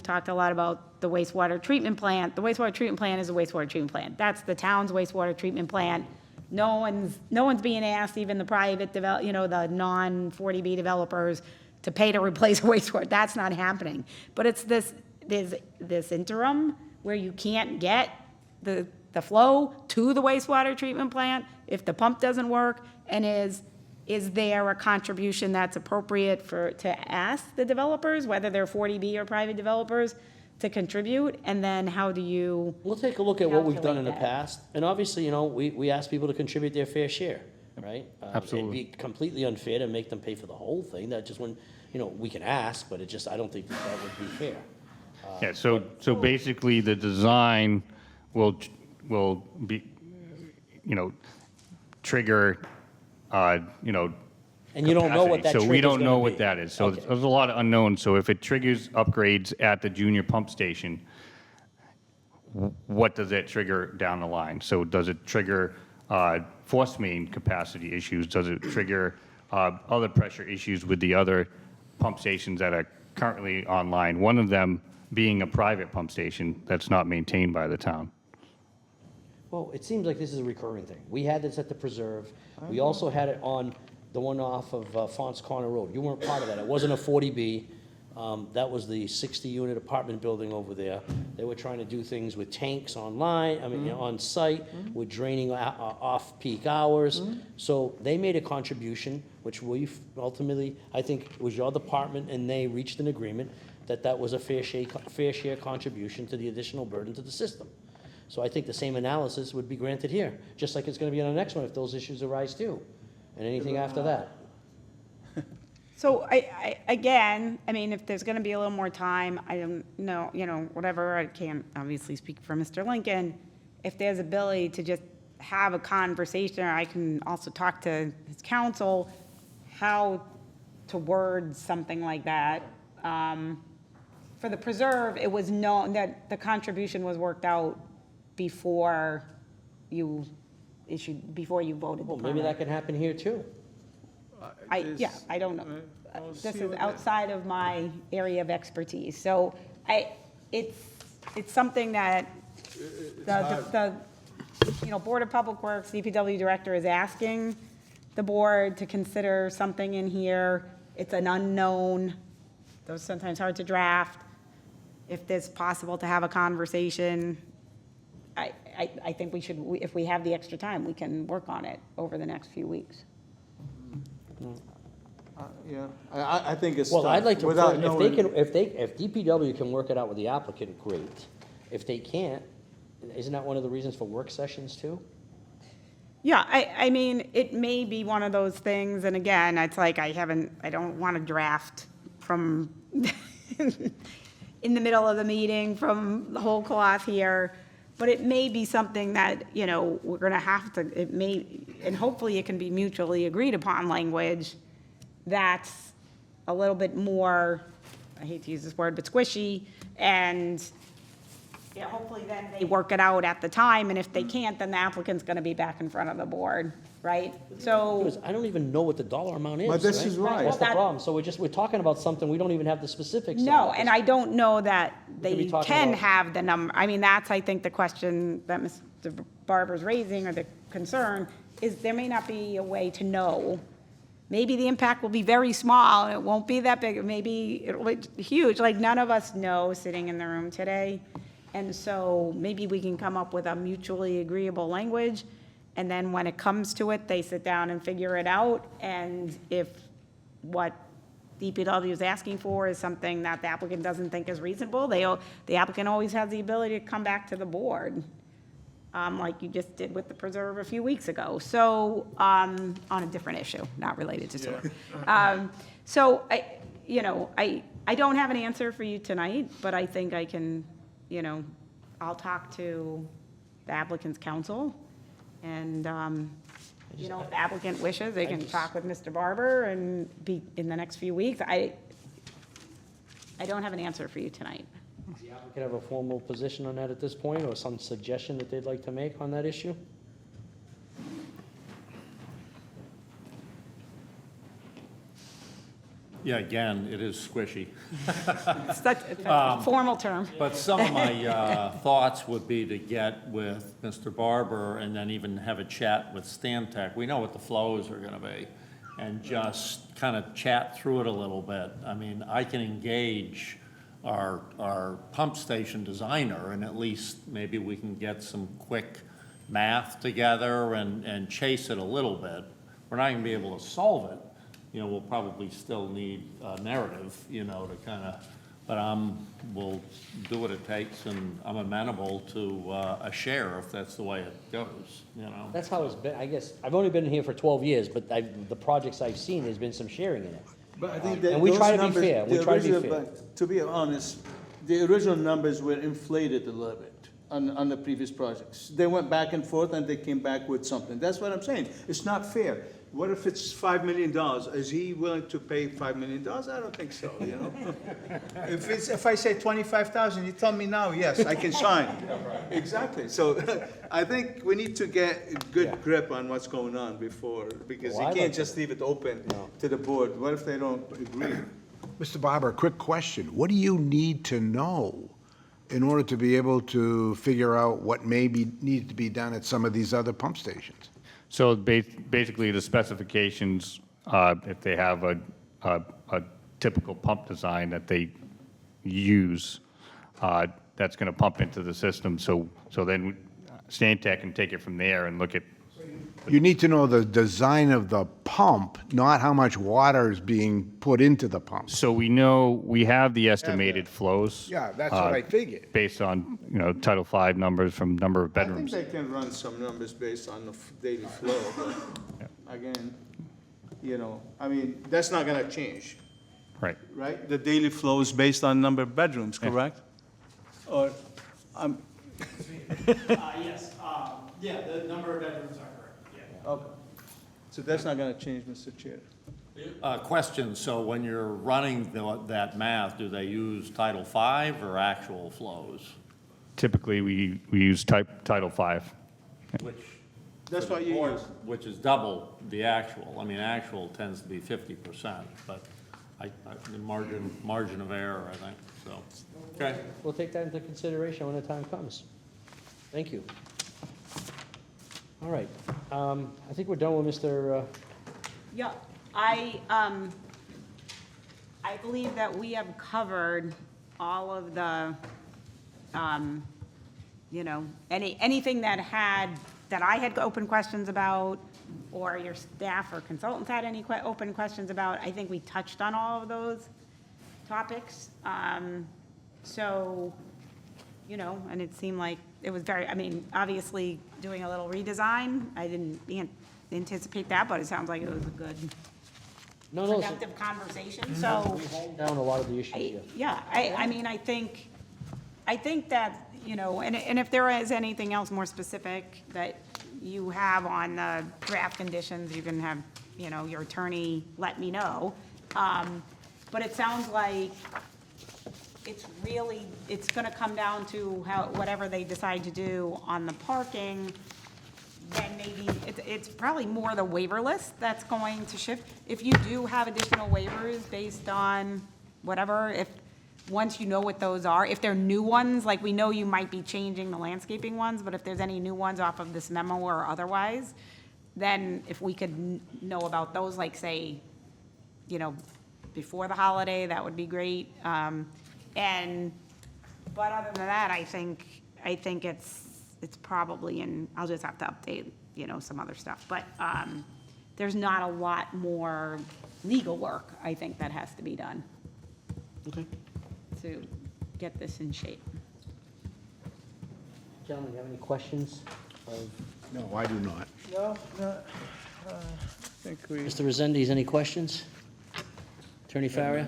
talked a lot about the wastewater treatment plant. The wastewater treatment plant is a wastewater treatment plant. That's the town's wastewater treatment plant. No one's being asked, even the private the non-40B developers, to pay to replace wastewater. That's not happening. But it's this interim where you can't get the flow to the wastewater treatment plant if the pump doesn't work, and is there a contribution that's appropriate to ask the developers, whether they're 40B or private developers, to contribute? And then how do you? We'll take a look at what we've done in the Calculate that. past, and obviously, you know, we ask people to contribute their fair share, right? Absolutely. It'd be completely unfair to make them pay for the whole thing, that just when, you know, we can ask, but I don't think that would be fair. Yeah, so basically, the design will be, trigger, And you don't know what that capacity. So we trigger's don't know gonna what be. that is. So Okay. there's a lot of unknowns. So if it triggers upgrades at the junior pump station, what does that trigger down the line? So does it trigger force main capacity issues? Does it trigger other pressure issues with the other pump stations that are currently online? One of them being a private pump station that's not maintained by the town. Well, it seems like this is a recurring thing. We had this at the Preserve. We also had it on the one off of Fons Corner Road. You weren't part of that. It wasn't a 40B. That was the 60-unit apartment building over there. They were trying to do things with tanks online, on site, with draining off-peak hours. So they made a contribution, which we ultimately, I think it was your department, and they reached an agreement that was a fair share contribution to the additional burden to the system. So I think the same analysis would be granted here, just like it's gonna be on the next one if those issues arise too, and anything after that. So again, I mean, if there's gonna be a little more time, I don't know, whatever, I can't obviously speak for Mr. Lincoln. If there's ability to just have a conversation, or I can also talk to his counsel, how to word something like that. For the Preserve, it was known that the contribution was worked out before you voted the Well, maybe permit. that can happen here too. I don't know. This is outside of my area of expertise. So it's something that the Board of Public Works, DPW Director is asking the board to consider something in here. It's an unknown. Those are sometimes hard to draft. If it's possible to have a conversation, I think we should, if we have the extra time, we can work on it over the next few weeks. Yeah, I think it's Well, I'd like to, without if knowing. if DPW can work it out with the applicant, great. If they can't, isn't that one of the reasons for work sessions too? Yeah, I mean, it may be one of those things, and again, it's like I don't want to draft from in the middle of the meeting from the whole cloth here, but it may be something that, we're going to have to, and hopefully it can be mutually agreed upon language that's a little bit more, I hate to use this word, but squishy, and hopefully then they work it out at the time, and if they can't, then the applicant's gonna be back in front of the board, right? So, Because I don't even know what the dollar amount is, But this is right. That's the Well, that- problem. So we're talking about something, we don't even have the specifics. no, on. and I don't know that could they be talking can about- have the number, I mean, that's, I think, the question that Mr. Barber's raising, or the concern, is there may not be a way to know. Maybe the impact will be very small, and it won't be that big, maybe it'll be huge, like none of us know sitting in the room today. And so maybe we can come up with a mutually agreeable language, and then when it comes to it, they sit down and figure it out, and if what DPW is asking for is something that the applicant doesn't think is reasonable, the applicant always has the ability to come back to the board, like you just did with the preserve a few weeks ago. So, on a different issue, not related to sewer. So, I don't have an answer for you tonight, but I think I can, I'll talk to the applicant's counsel, and, if the applicant wishes, they can talk with Mr. Barber and be in the next few weeks. I don't have an answer for you tonight. Does the applicant have a formal position on that at this point, or some suggestion that they'd like to make on that issue? Yeah, again, it is squishy. It's such a formal term. But some of my thoughts would be to get with Mr. Barber and then even have a chat with Stantec. We know what the flows are gonna be, and just kind of chat through it a little bit. I mean, I can engage our pump station designer, and at least maybe we can get some quick math together and chase it a little bit. We're not gonna be able to solve it. We'll probably still need a narrative, to kind of, but we'll do what it takes, and I'm amenable to a share if that's the way it goes, That's how it's been, I guess. I've only been here for 12 years, but the projects I've seen, there's been some sharing in it. But I think that And we those try to be numbers, fair. We the try to be original- fair. but to be honest, the original numbers were inflated a little bit on the previous projects. They went back and forth and they came back with something. That's what I'm saying. It's not fair. What if it's $5 million? Is he willing to pay $5 million? I don't think so, If I say 25,000, you tell me now, yes, I can sign. Exactly. So I think we need to get a good grip on what's going on before, because Well, you I'd can't like just leave it open to the board. What if they don't agree? Mr. Barber, a quick question. What do you need to know in order to be able to figure out what needs to be done at some of these other pump stations? So basically, the specifications, if they have a typical pump design that they use, that's going to pump into the system. So then Stantec can take it from there and look at. You need to know the design of the pump, not how much water is being put into the pump. So we have the estimated flows. Yeah, that's what I figured. Based on, Title V numbers from number of I think bedrooms. they can run some numbers based on the daily flow, but again, that's not gonna change, Right. right? The daily flow is based on number of bedrooms, correct? Or, Yes, the number of bedrooms are correct, yeah. okay. So that's not gonna change, Mr. Chair. Question, so when you're running that math, do they use Title V or actual flows? Typically, we use Title V. Which, That's what you use. which is double the actual. I mean, actual tends to be 50%, but the margin of error, I think, so. Okay. We'll take that into consideration when the time comes. Thank you. All right, I think we're done with Mr. Yeah, I believe that we have covered all of the, anything that I had open questions about, or your staff or consultants had any open questions about. I think we touched on all of those topics. So, and it seemed like it was obviously doing a little redesign. I didn't anticipate that, but it sounds like it was a good, productive conversation, so. Down a lot of the issues, yeah. Yeah, I think that, and if there is anything else more specific that you have on the draft conditions, you can have, your attorney let me know. But it sounds like it's gonna come down to whatever they decide to do on the parking, then maybe, it's probably more the waiver list that's going to shift. If you do have additional waivers based on whatever, once you know what those are, if they're new ones, like we know you might be changing the landscaping ones, but if there's any new ones off of this memo or otherwise, then if we could know about those, like say, before the holiday, that would be great. But other than that, I think it's probably I'll just have to update, some other stuff. But there's not a lot more legal work, I think, that has to be done Okay. to get this in shape. Gentlemen, you have any questions of No, I do not. No, I think we, Mr. Resendes? Any questions? Attorney Farrier?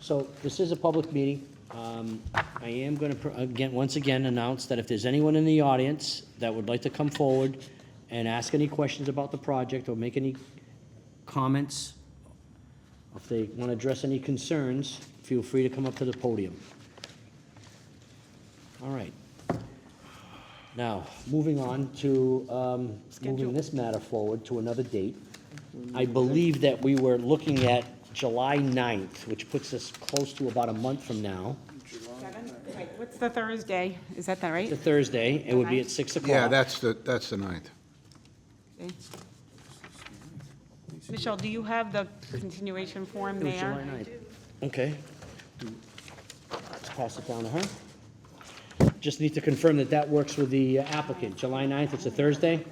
So this is a public meeting. I am going to, once again, announce that if there's anyone in the audience that would like to come forward and ask any questions about the project or make any comments, if they want to address any concerns, feel free to come up to the podium. All right. Now, moving on to, moving this matter forward to another date. I believe that we were looking at July 9th, which puts us close to about a month from now. Wait, what's the Thursday? Is that right? The Thursday, it would be at 6 o'clock. Yeah, that's the ninth. Okay. Michelle, do you have the continuation form It was July there? 9th. Okay. Let's pass it down to her. Just need to confirm that that works with the applicant. July 9th, it's a Thursday.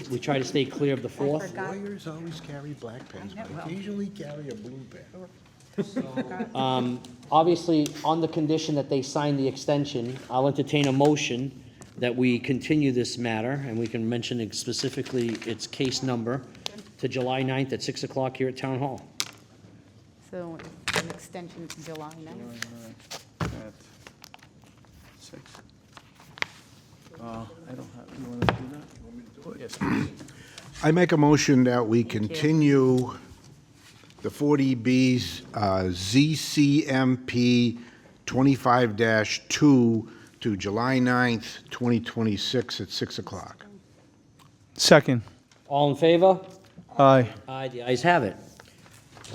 We try to stay clear of the 4th. Lawyers always carry black pens, but occasionally carry a blue pen. Obviously, on the condition that they sign the extension, I'll entertain a motion that we continue this matter, and we can mention specifically its case number, to July 9th at 6 o'clock here at Town Hall. So an extension to July 9th. at 6. I don't have, you want to do that? Yes, please. I make a motion that we continue the 40B's ZCMP 25-2 to July 9th, 2026 at 6 o'clock. Second. All in favor? Aye. Aye, the ayes have it.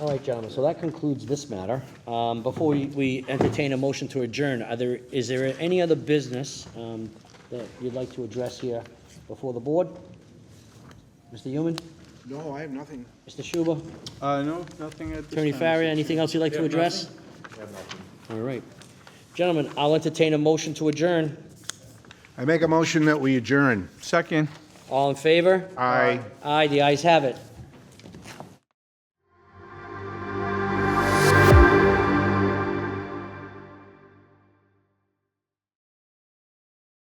All right, gentlemen, so that concludes this matter. Before we entertain a motion to adjourn, is there any other business that you'd like to address here before the board? Mr. Human? No, I have nothing. Mr. Schuber? No, nothing at this time. Attorney Farrier, anything else you'd like to address? All right. Gentlemen, I'll entertain a motion to adjourn. I make a motion that we adjourn. Second. All in favor? Aye. Aye, the ayes have it.